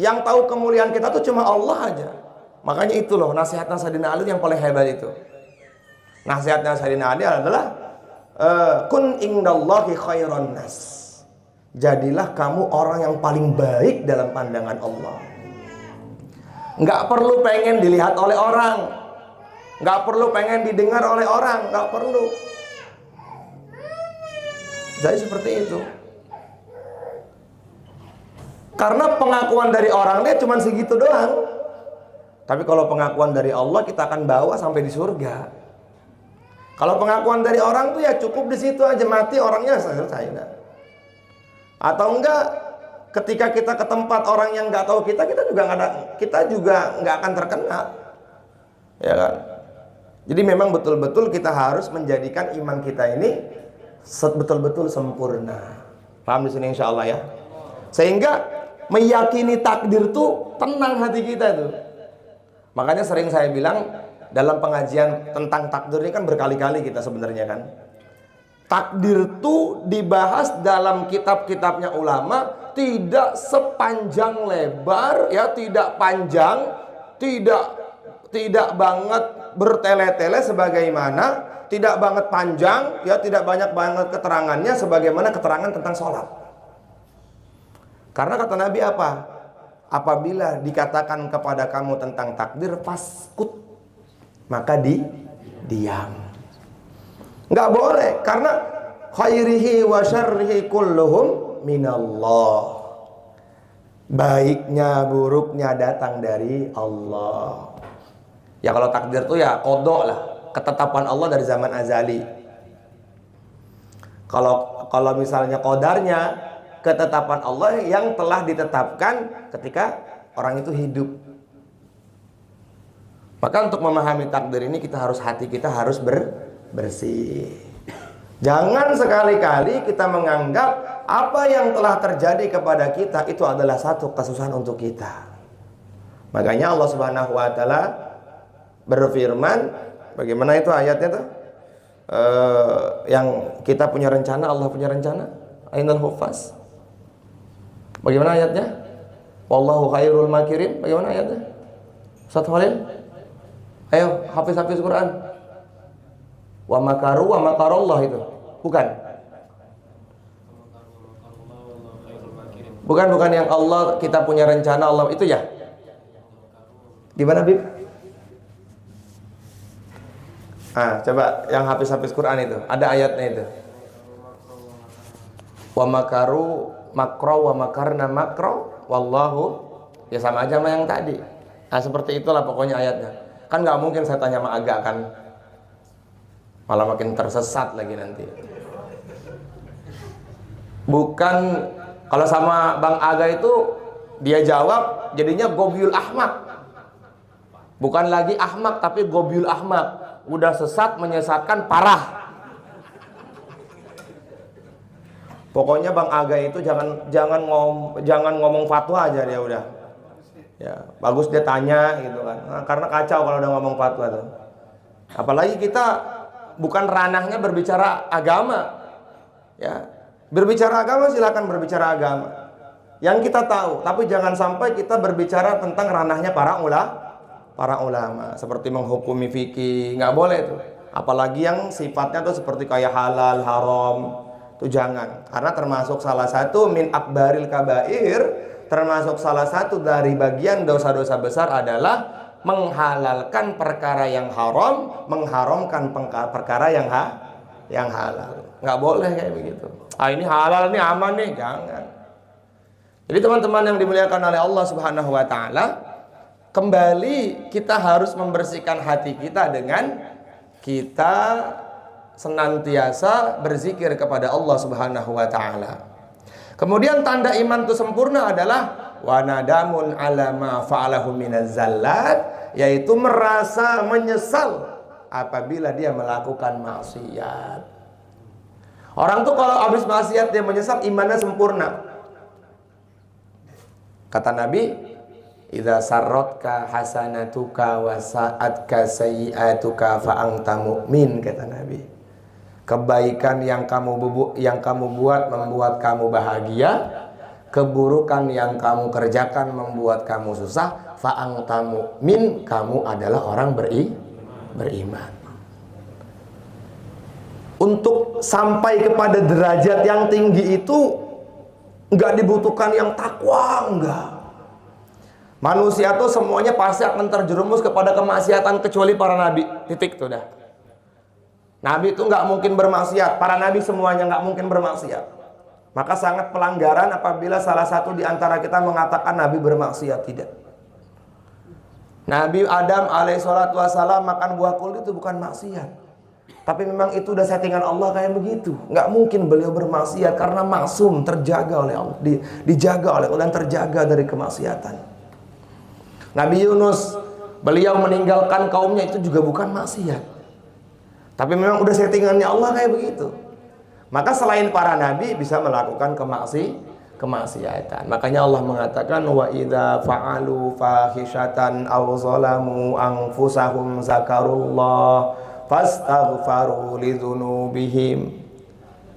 Yang tahu kemuliaan kita tuh cuma Allah aja. Makanya itu loh nasihatnya Sayyidina Ali yang paling hebat itu. Nasihatnya Sayyidina Ali adalah kun indallahi khairan nas. Jadilah kamu orang yang paling baik dalam pandangan Allah. Nggak perlu pengen dilihat oleh orang, nggak perlu pengen didengar oleh orang, nggak perlu. Jadi seperti itu. Karena pengakuan dari orang dia cuma segitu doang. Tapi kalau pengakuan dari Allah kita akan bawa sampai di surga. Kalau pengakuan dari orang tuh ya cukup di situ aja, mati orangnya selesai. Atau enggak Ketika kita ke tempat orang yang nggak tahu kita juga nggak akan terkenal, ya kan? Jadi memang betul-betul kita harus menjadikan iman kita ini betul-betul sempurna. Paham di sini insya Allah ya. Sehingga meyakini takdir tuh tenang hati kita tuh. Makanya sering saya bilang dalam pengajian tentang takdir ini kan berkali-kali kita sebenarnya kan. Takdir tuh dibahas dalam kitab-kitabnya ulama, tidak sepanjang lebar ya, tidak panjang, tidak banget bertele-tele sebagaimana, tidak banget panjang ya, tidak banyak banget keterangannya sebagaimana keterangan tentang sholat. Karena kata Nabi apa? Apabila dikatakan kepada kamu tentang takdir, faskut, maka diam. Nggak boleh, karena khairihi wa syarrihi kulluhum minallah. Baiknya, buruknya datang dari Allah. Ya kalau takdir tuh ya qada lah, ketetapan Allah dari zaman azali. Kalau misalnya qadarnya, ketetapan Allah yang telah ditetapkan ketika orang itu hidup. Maka untuk memahami takdir ini hati kita harus bersih. Jangan sekali-kali kita menganggap apa yang telah terjadi kepada kita itu adalah satu kesusahan untuk kita. Makanya Allah Subhanahu wa taala berfirman, bagaimana itu ayatnya tuh? Yang kita punya rencana, Allah punya rencana. Ainal hufaz. Bagaimana ayatnya? Wallahu khairul makirin. Bagaimana ayatnya? Ustaz Khalil? Ayo, hafiz Quran. Wa makaru wa makarallah itu. Bukan yang Allah kita punya rencana Allah itu ya. Gimana Bib? Coba yang hafiz Quran itu, ada ayatnya itu. Wa makaru makro wa makarna makro wallahu, ya sama aja sama yang tadi. Seperti itulah pokoknya ayatnya. Kan nggak mungkin saya tanya sama Aga kan, malah makin tersesat lagi nanti. Bukan, kalau sama Bang Aga itu dia jawab jadinya gobiul ahmak. Bukan lagi ahmak tapi gobiul ahmak. Udah sesat, menyesatkan parah. Pokoknya Bang Aga itu jangan ngomong fatwa aja dia udah. Ya, bagus dia tanya gitu kan. Karena kacau kalau udah ngomong fatwa tuh. Apalagi kita bukan ranahnya berbicara agama. Ya, berbicara agama silakan berbicara agama. Yang kita tahu, tapi jangan sampai kita berbicara tentang ranahnya para ulama, seperti menghukumi fikih, nggak boleh tuh. Apalagi yang sifatnya tuh seperti kayak halal, haram, tuh jangan. Karena termasuk salah satu min akbaril kabair, termasuk salah satu dari bagian dosa-dosa besar adalah menghalalkan perkara yang haram, mengharamkan perkara yang halal. Nggak boleh kayak begitu. Ini halal, ini aman nih, jangan. Jadi teman-teman yang dimuliakan oleh Allah Subhanahu wa taala, kembali kita harus membersihkan hati kita dengan kita senantiasa berzikir kepada Allah Subhanahu wa taala. Kemudian tanda iman itu sempurna adalah wanadamun ala ma fa'alahu minaz zallat, yaitu merasa menyesal apabila dia melakukan maksiat. Orang tuh kalau habis maksiat dia menyesal, imannya sempurna. Kata Nabi, idza sarratka hasanatuka wa sa'atka sayyi'atuka fa anta mu'min, kata Nabi. Kebaikan yang kamu buat membuat kamu bahagia, keburukan yang kamu kerjakan membuat kamu susah, fa anta mu'min, kamu adalah orang beriman. Untuk sampai kepada derajat yang tinggi itu enggak dibutuhkan yang takwa, enggak. Manusia tuh semuanya pasti akan terjerumus kepada kemaksiatan kecuali para nabi. Titik tuh dah. Nabi itu nggak mungkin bermaksiat. Para nabi semuanya nggak mungkin bermaksiat. Maka sangat pelanggaran apabila salah satu di antara kita mengatakan nabi bermaksiat. Tidak. Nabi Adam alaihissalatu wassalam makan buah kuldi itu bukan maksiat. Tapi memang itu udah settingan Allah kayak begitu. Nggak mungkin beliau bermaksiat karena maksum, terjaga oleh Allah, dijaga oleh Allah dan terjaga dari kemaksiatan. Nabi Yunus, beliau meninggalkan kaumnya itu juga bukan maksiat. Tapi memang udah settingannya Allah kayak begitu. Maka selain para nabi bisa melakukan kemaksiatan. Makanya Allah mengatakan wa idza fa'alu fahisyatan aw zalamu anfusahum zakarullah fastaghfaru lidzunubihim.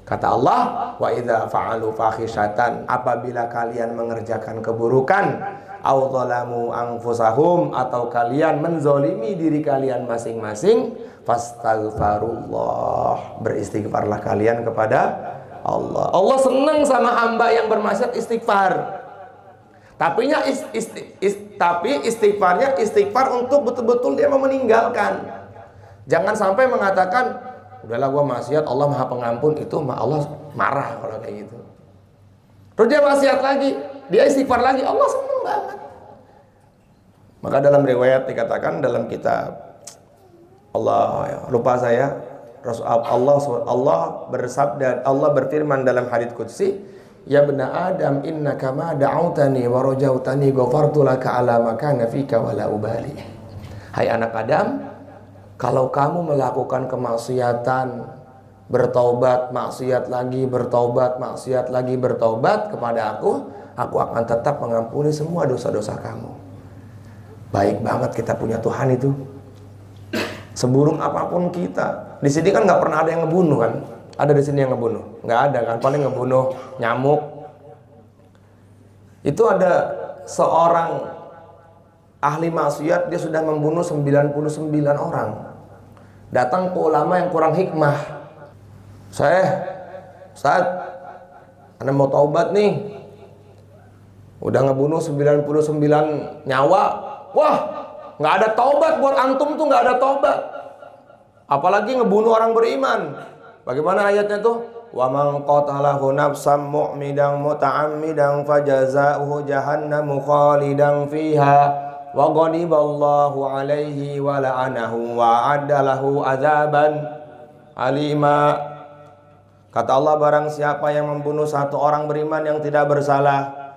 Kata Allah, wa idza fa'alu fahisyatan, apabila kalian mengerjakan keburukan, aw zalamu anfusahum, atau kalian menzolimi diri kalian masing-masing, fastaghfarullah, beristighfarlah kalian kepada Allah. Allah senang sama hamba yang bermaksiat istighfar. Tapi istighfarnya istighfar untuk betul-betul dia mau meninggalkan. Jangan sampai mengatakan, udahlah gua maksiat, Allah Maha Pengampun, itu Allah marah kalau kayak gitu. Terus dia maksiat lagi, dia istighfar lagi, Allah senang banget. Maka dalam riwayat dikatakan dalam kitab lupa saya, Allah bersabda, Allah berfirman dalam hadits qudsi, ya bena Adam innaka ma da'autani wa rajautani ghafartu laka ala ma kana fika wa la ubali. Hai anak Adam, kalau kamu melakukan kemaksiatan, bertaubat, maksiat lagi, bertaubat, maksiat lagi, bertaubat kepada aku akan tetap mengampuni semua dosa-dosa kamu. Baik banget kita punya Tuhan itu. Seburuk apapun kita, di sini kan nggak pernah ada yang ngebunuh kan? Ada di sini yang ngebunuh? Nggak ada kan? Paling ngebunuh nyamuk. Itu ada seorang ahli maksiat, dia sudah membunuh 99 orang. Datang ke ulama yang kurang hikmah. Ustaz, Anda mau taubat nih. Udah ngebunuh 99 nyawa. Wah, nggak ada taubat buat antum tuh, nggak ada taubat. Apalagi ngebunuh orang beriman. Bagaimana ayatnya tuh? Wa man qatalahu nafsan mu'midan muta'ammidan fajazaohu jahannamu khalidan fiha wa ghadiballahu alaihi wa la'anahu wa addalahu azaban alima. Kata Allah, barang siapa yang membunuh satu orang beriman yang tidak bersalah,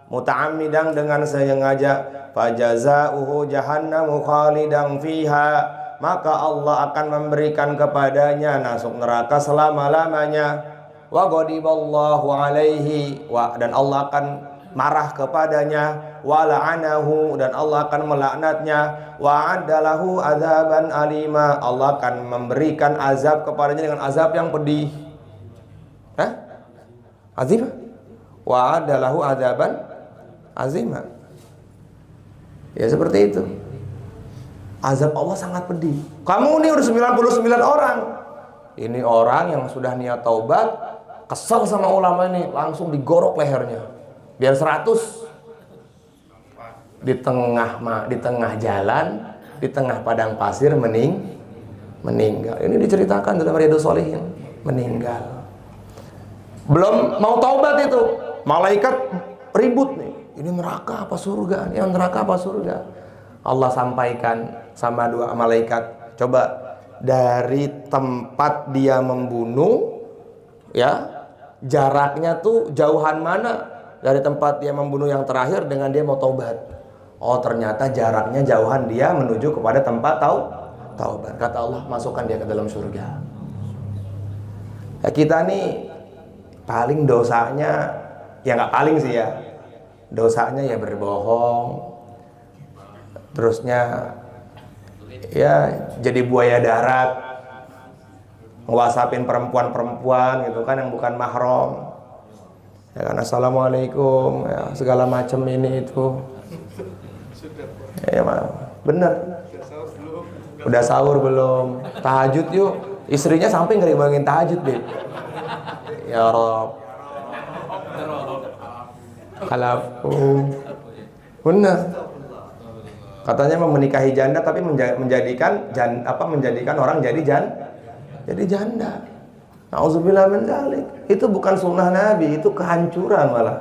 muta'ammidan dengan sengaja, fajazauhu jahannamu khalidan fiha, maka Allah akan memberikan kepadanya masuk neraka selama-lamanya. Wa ghadiballahu alaihi, dan Allah akan marah kepadanya. Wa la'anahu, dan Allah akan melaknatnya. Wa addalahu azaban alima, Allah akan memberikan azab kepadanya dengan azab yang pedih. Azim? Wa addalahu azaban azima. Ya seperti itu. Azab Allah sangat pedih. Kamu ini udah 99 orang. Ini orang yang sudah niat taubat, kesel sama ulama ini, langsung digorok lehernya. Biar 100. Di tengah jalan, di tengah padang pasir meninggal. Ini diceritakan dalam Riyadhus Shalihin, meninggal. Belum mau taubat itu, malaikat ribut nih. Ini neraka apa surga? Ini neraka apa surga? Allah sampaikan sama dua malaikat, coba dari tempat dia membunuh, ya, jaraknya tuh jauhan mana dari tempat dia membunuh yang terakhir dengan dia mau taubat? Oh, ternyata jaraknya jauhan dia menuju kepada tempat taubat. Kata Allah, masukkan dia ke dalam surga. Ya, kita nih paling dosanya, ya nggak paling sih ya, dosanya ya berbohong, terusnya ya jadi buaya darat, ngewasapin perempuan-perempuan gitu kan yang bukan mahram, ya kan, assalamualaikum, ya, segala macam ini itu, ya bener. Udah sahur belum? Tahajud yuk. Istrinya sampai ngerimangin tahajud deh. Ya Rob, kalafu, benar. Katanya mau menikahi janda, tapi menjadikan orang jadi janda. Nauzubillah min dzalik. Itu bukan sunnah Nabi, itu kehancuran malah.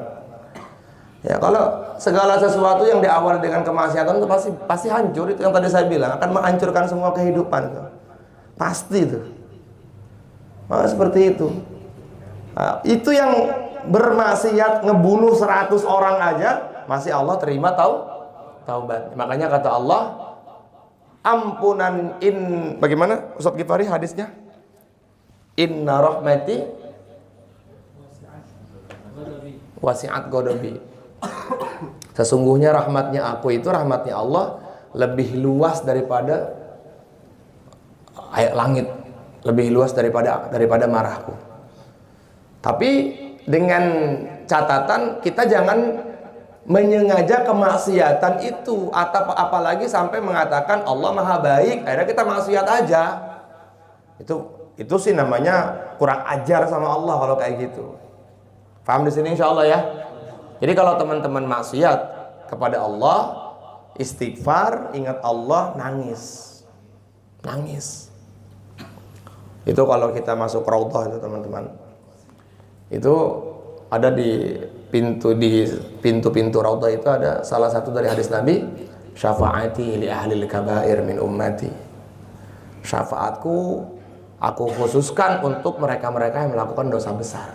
Ya, kalau segala sesuatu yang diawali dengan kemaksiatan itu pasti hancur. Itu yang tadi saya bilang, akan menghancurkan semua kehidupan itu. Pasti itu. Seperti itu. Nah, itu yang bermaksiat ngebunuh 100 orang aja masih Allah terima taubat. Makanya kata Allah, ampunan bagaimana Ustaz Ghifari hadisnya? Inna rahmati wasi'at ghadabi. Sesungguhnya rahmatnya aku itu, rahmatnya Allah lebih luas daripada langit, lebih luas daripada marahku. Tapi dengan catatan kita jangan menyengaja kemaksiatan itu, atau apalagi sampai mengatakan Allah maha baik, akhirnya kita maksiat aja. Itu sih namanya kurang ajar sama Allah kalau kayak gitu. Paham di sini insyaallah ya. Jadi kalau teman-teman maksiat kepada Allah, istighfar, ingat Allah, nangis. Itu kalau kita masuk raudhah itu teman-teman. Itu ada di pintu-pintu raudhah itu ada salah satu dari hadis Nabi, syafaati li ahlil kabair min ummati. Syafaatku aku khususkan untuk mereka-mereka yang melakukan dosa besar.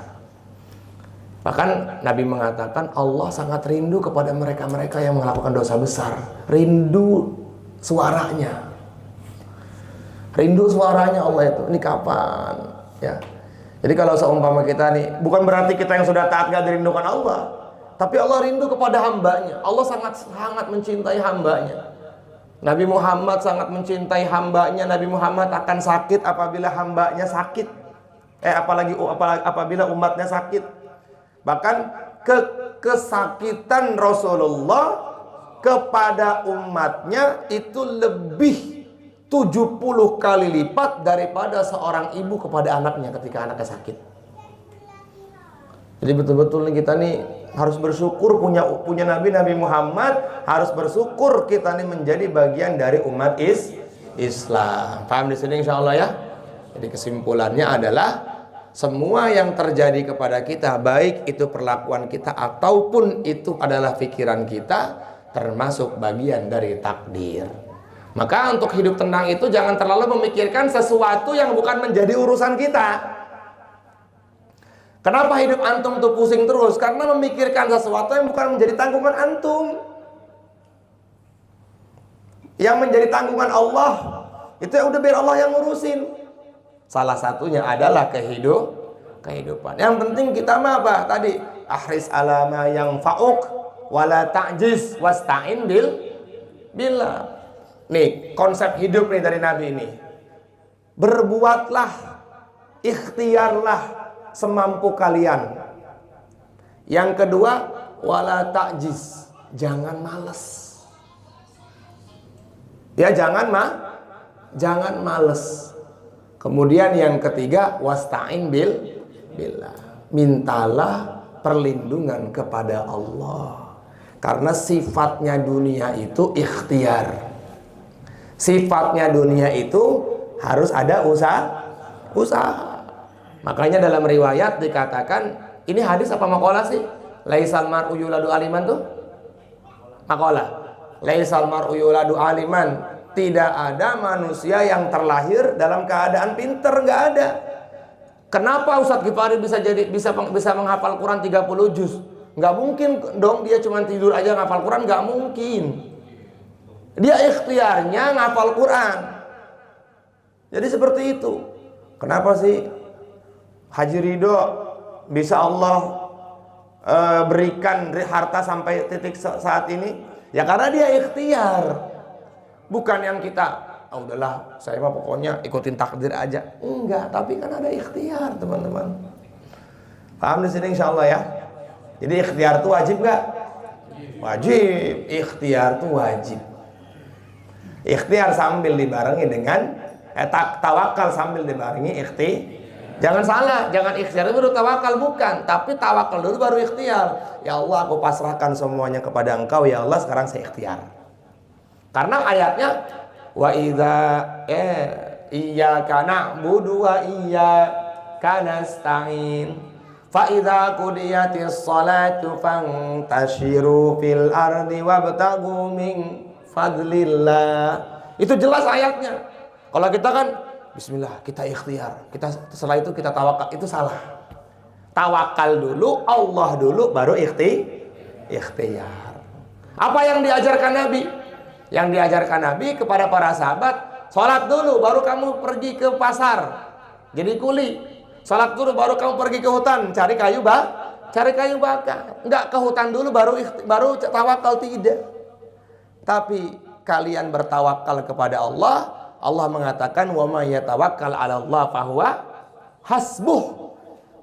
Bahkan Nabi mengatakan Allah sangat rindu kepada mereka-mereka yang melakukan dosa besar. Rindu suaranya. Rindu suaranya Allah itu. Ini kapan? Ya. Jadi kalau seumpama kita nih, bukan berarti kita yang sudah taat gak dirindukan Allah, tapi Allah rindu kepada hambanya. Allah sangat mencintai hambanya. Nabi Muhammad sangat mencintai hambanya. Nabi Muhammad akan sakit apabila hambanya sakit. Apabila umatnya sakit. Bahkan kesakitan Rasulullah kepada umatnya itu lebih 70 kali lipat daripada seorang ibu kepada anaknya ketika anaknya sakit. Jadi betul-betul kita nih harus bersyukur punya Nabi Muhammad, harus bersyukur kita nih menjadi bagian dari umat Islam. Paham di sini insyaallah ya. Jadi kesimpulannya adalah semua yang terjadi kepada kita, baik itu perlakuan kita ataupun itu adalah pikiran kita, termasuk bagian dari takdir. Maka untuk hidup tenang itu jangan terlalu memikirkan sesuatu yang bukan menjadi urusan kita. Kenapa hidup antum tuh pusing terus? Karena memikirkan sesuatu yang bukan menjadi tanggungan antum. Yang menjadi tanggungan Allah, itu ya udah biar Allah yang ngurusin. Salah satunya adalah kehidupan. Yang penting kita mah apa? Tadi ahris alama yang fa'uk wala ta'jiz wasta'in billah. Nih, konsep hidup nih dari Nabi ini. Berbuatlah, ikhtiarlah semampu kalian. Yang kedua, wala ta'jiz, jangan malas. Ya, jangan males. Kemudian yang ketiga, wasta'in billah. Mintalah perlindungan kepada Allah. Karena sifatnya dunia itu ikhtiar. Sifatnya dunia itu harus ada usaha. Makanya dalam riwayat dikatakan, ini hadis apa maqalah sih? Laisal mar'u yuladu aliman tuh? Maqalah. Laisal mar'u yuladu aliman. Tidak ada manusia yang terlahir dalam keadaan pinter, nggak ada. Kenapa Ustaz Ghifari bisa menghafal Quran 30 juz? Nggak mungkin dong dia cuma tidur aja ngafal Quran, nggak mungkin. Dia ikhtiarnya ngafal Quran. Jadi seperti itu. Kenapa sih Haji Ridho bisa Allah berikan harta sampai titik saat ini? Ya karena dia ikhtiar. Bukan yang kita, udahlah saya mah pokoknya ikutin takdir aja. Enggak, tapi kan ada ikhtiar teman-teman. Paham di sini insyaallah ya. Jadi ikhtiar itu wajib nggak? Wajib. Ikhtiar itu wajib. Ikhtiar sambil dibarengi dengan tawakal sambil dibarengi Jangan salah, jangan ikhtiar baru tawakal, bukan, tapi tawakal dulu baru ikhtiar. Ya Allah, aku pasrahkan semuanya kepada Engkau ya Allah, sekarang saya ikhtiar. Karena ayatnya wa idza iyyaka na'budu wa iyyaka nasta'in fa idza qudiyatis salatu fantashiru fil ardi wabtaghu min fadlillah. Itu jelas ayatnya. Kalau kita kan Bismillah, kita ikhtiar. Setelah itu kita tawakal. Itu salah. Tawakal dulu, Allah dulu, baru ikhtiar. Apa yang diajarkan Nabi? Yang diajarkan Nabi kepada para sahabat, sholat dulu, baru kamu pergi ke pasar jadi kuli. Sholat dulu, baru kamu pergi ke hutan cari kayu bakar. Enggak, ke hutan dulu baru tawakal, tidak. Tapi kalian bertawakal kepada Allah. Allah mengatakan, wa may yatawakkal 'ala Allah fahuwa hasbuh.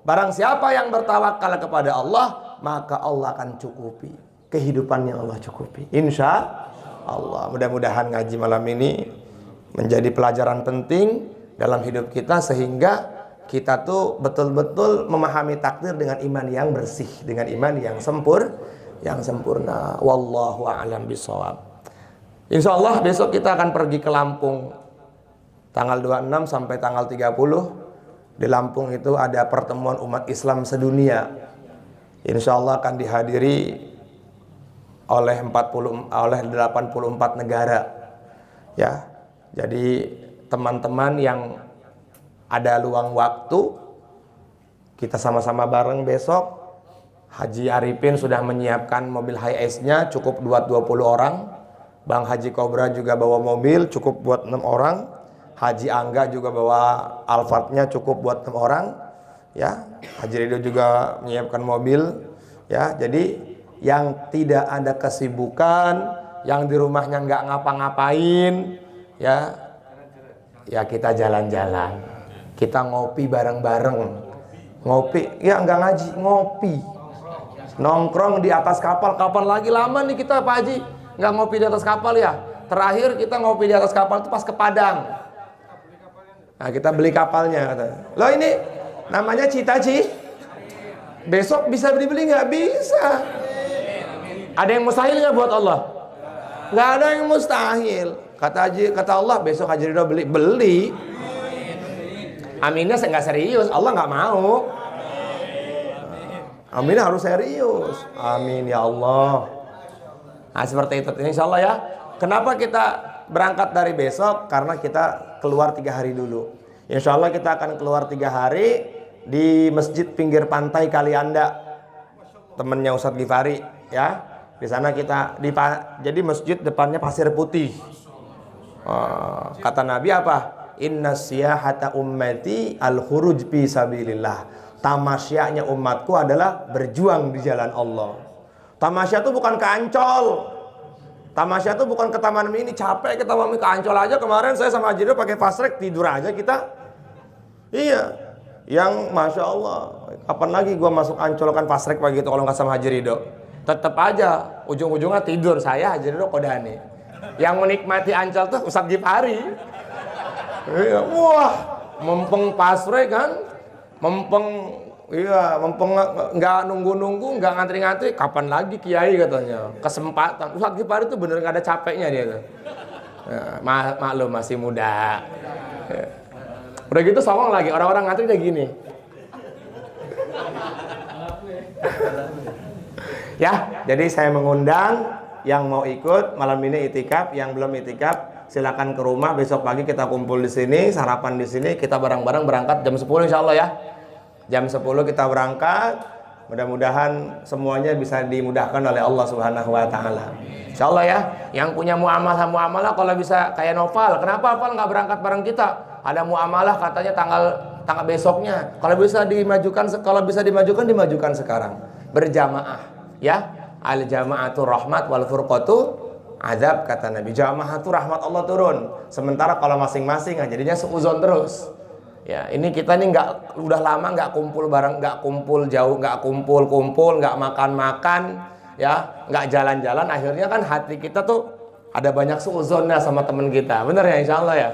Barang siapa yang bertawakal kepada Allah, maka Allah akan cukupi kehidupannya, Allah cukupi, insya Allah. Mudah-mudahan ngaji malam ini menjadi pelajaran penting dalam hidup kita, sehingga kita tuh betul-betul memahami takdir dengan iman yang bersih, dengan iman yang sempurna. Wallahu a'lam bishawab. Insya Allah besok kita akan pergi ke Lampung tanggal 26 sampai tanggal 30. Di Lampung itu ada pertemuan umat Islam sedunia. Insya Allah akan dihadiri oleh 84 negara. Ya, jadi teman-teman yang ada luang waktu, kita sama-sama bareng besok. Haji Arifin sudah menyiapkan mobil HiAce-nya, cukup buat 20 orang. Bang Haji Kobra juga bawa mobil, cukup buat 6 orang. Haji Angga juga bawa Alphard-nya, cukup buat 6 orang. Ya, Haji Ridho juga menyiapkan mobil. Ya, jadi yang tidak ada kesibukan, yang di rumahnya nggak ngapa-ngapain, ya kita jalan-jalan, kita ngopi bareng-bareng, ngopi, ya nggak ngaji, ngopi, nongkrong di atas kapal. Kapan lagi lama nih kita Pak Haji nggak ngopi di atas kapal ya? Terakhir kita ngopi di atas kapal itu pas ke Padang. Nah, kita beli kapalnya. Loh, ini namanya Cita-Ci. Besok bisa dibeli nggak? Bisa. Ada yang mustahil nggak buat Allah? Nggak ada yang mustahil. Kata Allah, besok Haji Ridho beli. Aminnya nggak serius, Allah nggak mau. Aminnya harus serius. Amin ya Allah. Nah, seperti itu. Insya Allah ya. Kenapa kita berangkat dari besok? Karena kita keluar 3 hari dulu. Insya Allah kita akan keluar 3 hari di masjid pinggir pantai Kalianda, temennya Ustadz Gifari, ya. Di sana kita jadi masjid depannya pasir putih. Kata Nabi apa? Inna siyahata ummati al-khuruj fi sabilillah. Tamasyanya umatku adalah berjuang di jalan Allah. Tamasya itu bukan ke Ancol. Tamasya itu bukan ke Taman Mini. Capek ke Taman Mini, ke Ancol aja. Kemarin saya sama Haji Ridho pakai fast track, tidur aja kita. Iya. Yang Masya Allah, kapan lagi gua masuk Ancol kan fast track begitu kalau nggak sama Haji Ridho. Tetap aja ujung-ujungnya tidur saya, Haji Ridho, Kodani. Yang menikmati Ancol tuh Ustadz Gifari. Iya. Wah, mempeng fast track kan, mempeng nggak nunggu-nunggu, nggak ngantri-ngantri. Kapan lagi Kiai katanya? Kesempatan. Ustadz Gifari tuh bener nggak ada capeknya dia tuh. Ya, maklum masih muda. Ya. Udah gitu songong lagi, orang-orang ngantri udah gini. Ya, jadi saya mengundang yang mau ikut malam ini itikaf, yang belum itikaf silakan ke rumah. Besok pagi kita kumpul di sini, sarapan di sini, kita bareng-bareng berangkat jam 10 insya Allah ya. Jam 10 kita berangkat. Mudah-mudahan semuanya bisa dimudahkan oleh Allah Subhanahu wa taala. Insya Allah ya. Yang punya muamalah kalau bisa kayak Noval. Kenapa Noval nggak berangkat bareng kita? Ada muamalah katanya tanggal besoknya. Kalau bisa dimajukan sekarang. Berjamaah. Ya, al jamaatu rahmat wal furqatu azab, kata Nabi. Jamaah itu rahmat Allah turun. Sementara kalau masing-masing jadinya seuzon terus. Ya, ini kita nih udah lama nggak kumpul bareng, nggak kumpul jauh, nggak kumpul, nggak makan-makan, ya, nggak jalan-jalan. Akhirnya kan hati kita tuh ada banyak seuzonnya sama teman kita. Bener ya, insya Allah ya.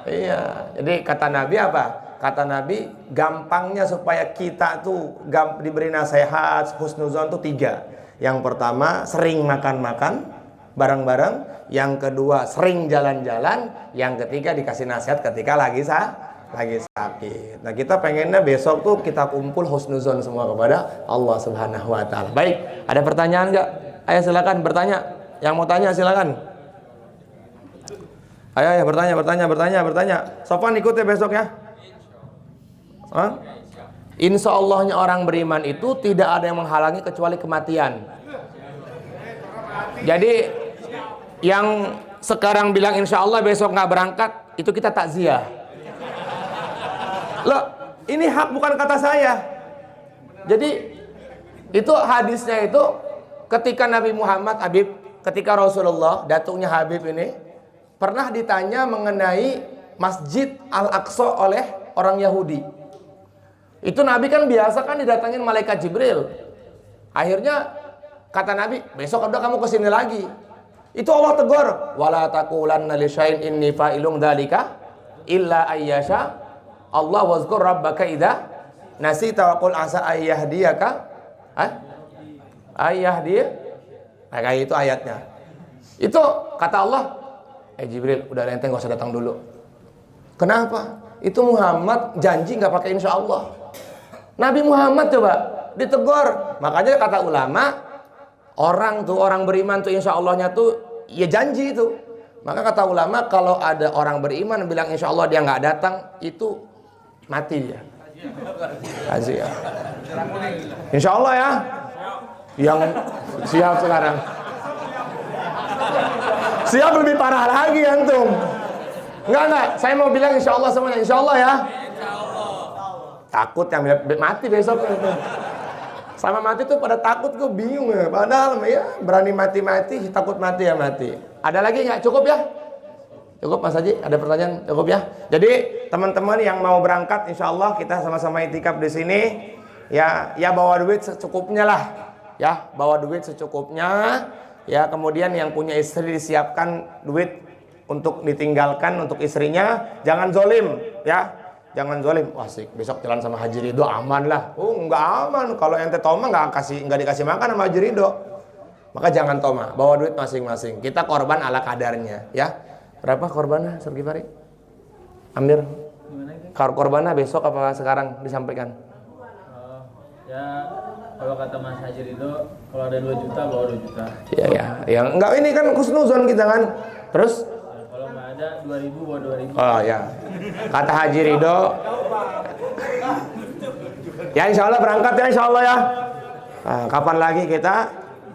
Iya. Jadi kata Nabi apa? Kata Nabi, gampangnya supaya kita tuh diberi nasihat, husnuzon tuh 3. Yang pertama, sering makan-makan bareng-bareng. Yang kedua, sering jalan-jalan. Yang ketiga, dikasih nasihat ketika lagi sakit. Nah, kita pengennya besok tuh kita kumpul husnuzon semua kepada Allah Subhanahu wa taala. Baik, ada pertanyaan enggak? Ayo silakan bertanya. Yang mau tanya silakan. Ayo ya, bertanya. Sofan ikut ya besok ya. Hah? Insya Allahnya orang beriman itu tidak ada yang menghalangi kecuali kematian. Jadi yang sekarang bilang insya Allah besok nggak berangkat, itu kita takziah. Loh, ini hak bukan kata saya. Jadi itu hadisnya itu ketika Nabi Muhammad ketika Rasulullah datungnya Habib ini pernah ditanya mengenai Masjid Al-Aqsa oleh orang Yahudi. Itu Nabi kan biasa kan didatangin malaikat Jibril. Akhirnya kata Nabi, besok udah kamu kesini lagi. Itu Allah tegur, wala taqulanna li syai'in inni fa'ilun dzalika illa ayyasha Allah wazkur rabbaka idza nasita wa qul asa ayyahdiyaka. Ayyahdiya. Nah, kayak itu ayatnya. Itu kata Allah, Jibril, udah ente gak usah datang dulu. Kenapa? Itu Muhammad janji gak pakai insya Allah. Nabi Muhammad coba ditegur. Makanya kata ulama, orang beriman tuh insya Allahnya tuh ya janji itu. Maka kata ulama, kalau ada orang beriman bilang insya Allah dia gak datang, itu mati dia. Aziah. Insya Allah ya. Yang siap sekarang. Siap lebih parah lagi antum. Enggak, saya mau bilang insya Allah semuanya. Insya Allah ya. Takut yang mati besok itu. Sama mati tuh pada takut, gue bingung ya. Padahal ya berani mati, takut mati ya mati. Ada lagi nggak? Cukup ya? Cukup Mas Haji? Ada pertanyaan? Cukup ya? Jadi teman-teman yang mau berangkat, insya Allah kita sama-sama itikaf di sini. Ya bawa duit secukupnya lah. Ya bawa duit secukupnya. Ya kemudian yang punya istri disiapkan duit untuk ditinggalkan untuk istrinya. Jangan zolim ya. Jangan zolim. Wah sih, besok jalan sama Haji Ridho aman lah. Oh nggak aman. Kalau ente toma nggak dikasih makan sama Haji Ridho. Maka jangan toma. Bawa duit masing-masing. Kita korban ala kadarnya. Ya. Berapa korbannya? Sergi Fari? Amir. Korbannya besok apa sekarang disampaikan? Ya kalau kata Mas Haji Ridho, kalau ada 2 juta bawa 2 juta. Ya. Yang enggak ini kan husnuzon kita kan. Terus kalau nggak ada 2.000 bawa 2.000. oh ya. Kata Haji Ridho. Ya insya Allah berangkat ya insya Allah ya. Nah, kapan lagi kita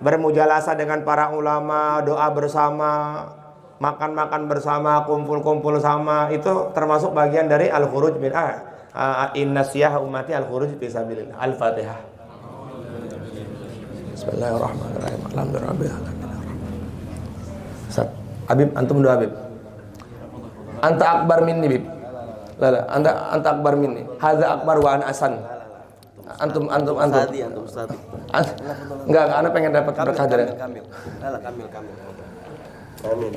bermujalasah dengan para ulama, doa bersama, makan-makan bersama, kumpul-kumpul sama, itu termasuk bagian dari al-khuruj min innasiyah ummati al-khuruj fi sabilillah. Al-Fatihah. Bismillahirrahmanirrahim. Alhamdulillah. Ustaz, Habib antum doa Habib. Anta akbar minni Bib. Lala, anta akbar minni. Hadza akbar wa ana asan. Antum. Sadi, antum sadi. Enggak, ana pengen dapat berkah dari. Kamil. Amin.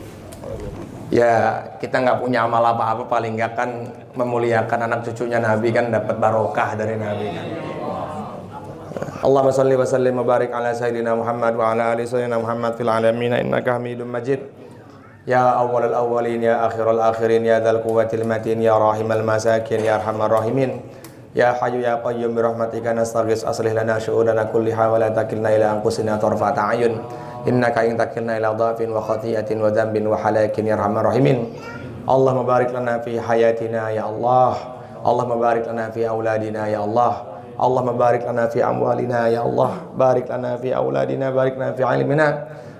Ya, kita nggak punya amal apa-apa, paling nggak kan memuliakan anak cucunya Nabi kan, dapat barokah dari Nabi kan. Allahumma shalli wa sallim wa barik ala sayyidina Muhammad wa ala ali sayyidina Muhammad fil alamin innaka Hamidum Majid. Ya awwalal awwalin ya akhirul akhirin ya dzal quwwatil matin ya rahimal masakin ya arhamar rahimin. Ya Hayyu ya Qayyum bi rahmatika nastaghits aslih lana syu'unana kulliha wa la takilna ila anfusina tarfata ayun. Innaka in takilna ila dhafin wa khati'atin wa dhanbin wa halakin ya arhamar rahimin. Allahumma barik lana fi hayatina ya Allah. Allahumma barik lana fi auladina ya Allah. Allahumma barik lana fi amwalina ya Allah. Barik lana fi auladina, barik lana fi ilmina,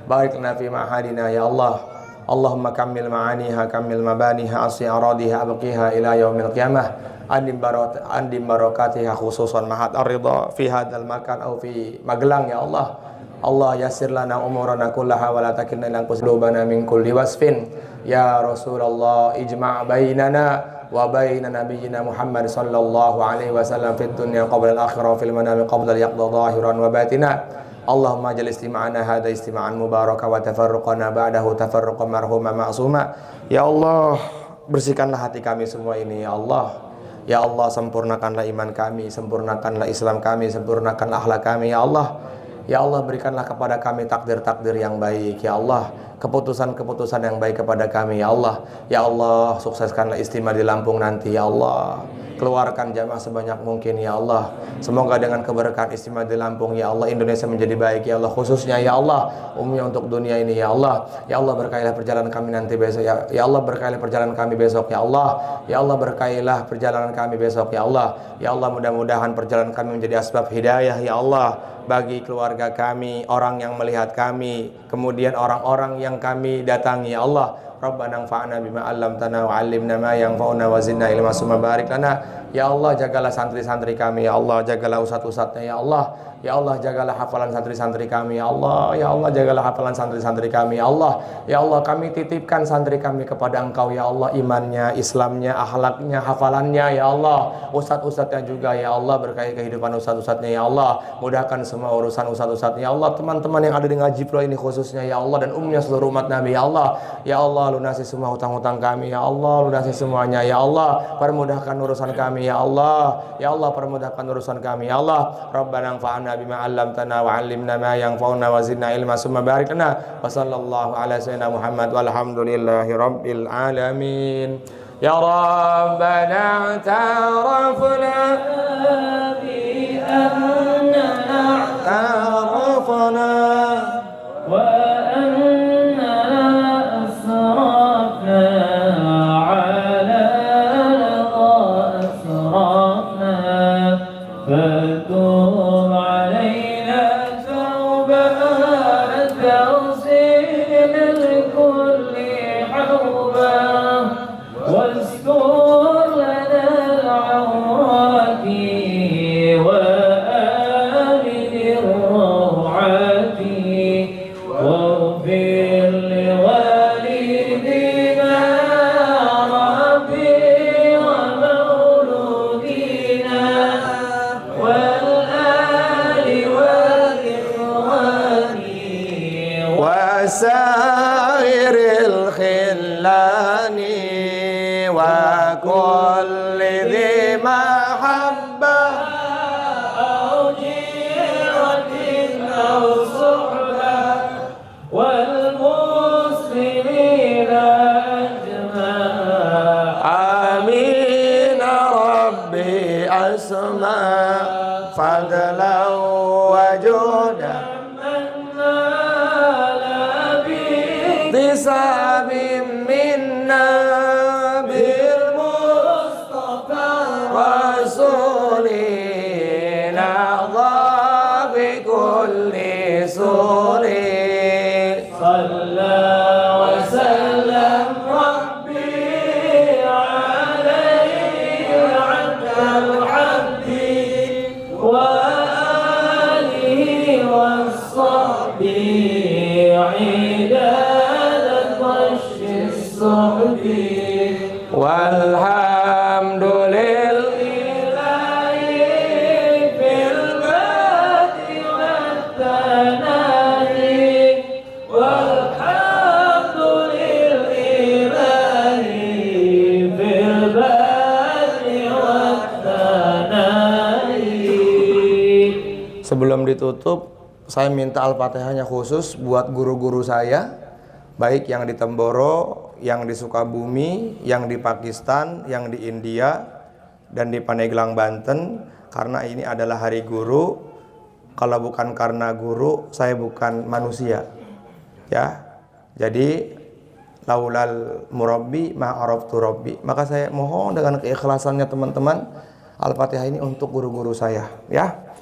barik lana fi ma'hadina ya Allah. Allahumma kammil ma'aniha, kammil mabaniha, asli aradiha, abqiha ila yaumil qiyamah. Andim barakatiha khususan mahat ar-ridha fi hadzal makan au fi Magelang ya Allah. Allah yassir lana umurana kullaha wa la takilna ila anfusina min kulli wasfin. Ya Rasulullah ijma' bainana wa baina nabiyyina Muhammad sallallahu alaihi wasallam fid dunya qabla al-akhirah fil manami qabla al-yaqda zahiran wa batina. Allahumma jal istima'ana hadha istima'an mubaraka wa tafarruqana ba'dahu tafarruqan marhuma ma'suma. Ya Allah, bersihkanlah hati kami semua ini ya Allah. Ya Allah, sempurnakanlah iman kami, sempurnakanlah Islam kami, sempurnakanlah akhlak kami ya Allah. Ya Allah, berikanlah kepada kami takdir-takdir yang baik ya Allah, keputusan-keputusan yang baik kepada kami ya Allah. Ya Allah, sukseskanlah istimewa di Lampung nanti ya Allah. keluarkan jamaah sebanyak mungkin ya Allah. Semoga dengan keberkahan istimewa di Lampung ya Allah, Indonesia menjadi baik ya Allah, khususnya ya Allah umumnya untuk dunia ini ya Allah. Ya Allah berkailah perjalanan kami nanti besok ya Allah, berkailah perjalanan kami besok ya Allah. Ya Allah berkailah perjalanan kami besok ya Allah. Ya Allah mudah-mudahan perjalanan kami menjadi asbab hidayah ya Allah bagi keluarga kami, orang yang melihat kami, kemudian orang-orang yang kami datangi ya Allah. Rabbana anfa'na bima 'allamtana wa 'allimna ma yanfa'una wa zidna ilma summa barik lana. Ya Allah jagalah santri-santri kami ya Allah, jagalah ustaz-ustaznya ya Allah. Ya Allah jagalah hafalan santri-santri kami ya Allah. Ya Allah jagalah hafalan santri-santri kami ya Allah. Ya Allah kami titipkan santri kami kepada Engkau ya Allah, imannya, Islamnya, akhlaknya, hafalannya ya Allah. Ustaz-ustaznya juga ya Allah, berkahi kehidupan ustaz-ustaznya ya Allah. Mudahkan semua urusan ustaz-ustaznya ya Allah. Teman-teman yang ada di Ngaji Pro ini khususnya ya Allah, dan umumnya seluruh umat Nabi ya Allah. Ya Allah lunasi semua hutang-hutang kami ya Allah, lunasi semuanya ya Allah. Permudahkan urusan kami ya Allah. Ya Allah permudahkan urusan kami ya Allah. Rabbana anfa'na bima 'allamtana wa 'allimna ma yanfa'una wa zidna ilma summa barik lana. Wa sallallahu ala sayyidina Muhammad walhamdulillahi rabbil alamin. Ya Rabbana ta'arafna bi annana ta'arafna wa wasairil khillani wa kulli dhi mahabbah au jiratin au suhbah wal muslimina ajma' amin rabbi asma fadlan wa juhdan Sabim minna bil Mustafa Rasulina dha bi kulli suri Sallallahu wa sallam Rabbi alayhi al abdi wa alihi wa sahbihi walhamdulillahi fil badi wat tanahi walhamdulillahi fil badi wat tanahi. Sebelum ditutup, saya minta Al-Fatihahnya khusus buat guru-guru saya, baik yang di Temboro, yang di Sukabumi, yang di Pakistan, yang di India, dan di Pandeglang, Banten. Karena ini adalah hari guru. Kalau bukan karena guru, saya bukan manusia. Ya, jadi laulal murabbi ma araftu rabbi. Maka saya mohon dengan keikhlasannya teman-teman, Al-Fatihah ini untuk guru-guru saya. Ya,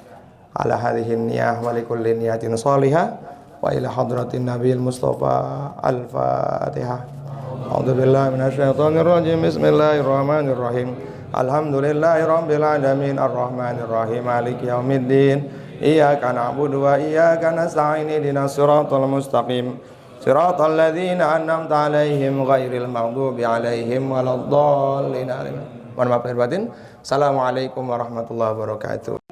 ala hadhihi niyah wa likulli niyatin shalihah wa ila hadratin nabiyil mustafa. Al-Fatihah. A'udzubillahi minasyaitonirrajim. Bismillahirrahmanirrahim. Alhamdulillahirabbil alamin arrahmanir rahim maliki yaumiddin. Iyyaka na'budu wa iyyaka nasta'in ihdinas siratal mustaqim. Siratal ladzina an'amta 'alaihim ghairil maghdubi 'alaihim waladdallin. Mohon maaf lahir batin. Assalamualaikum warahmatullahi wabarakatuh.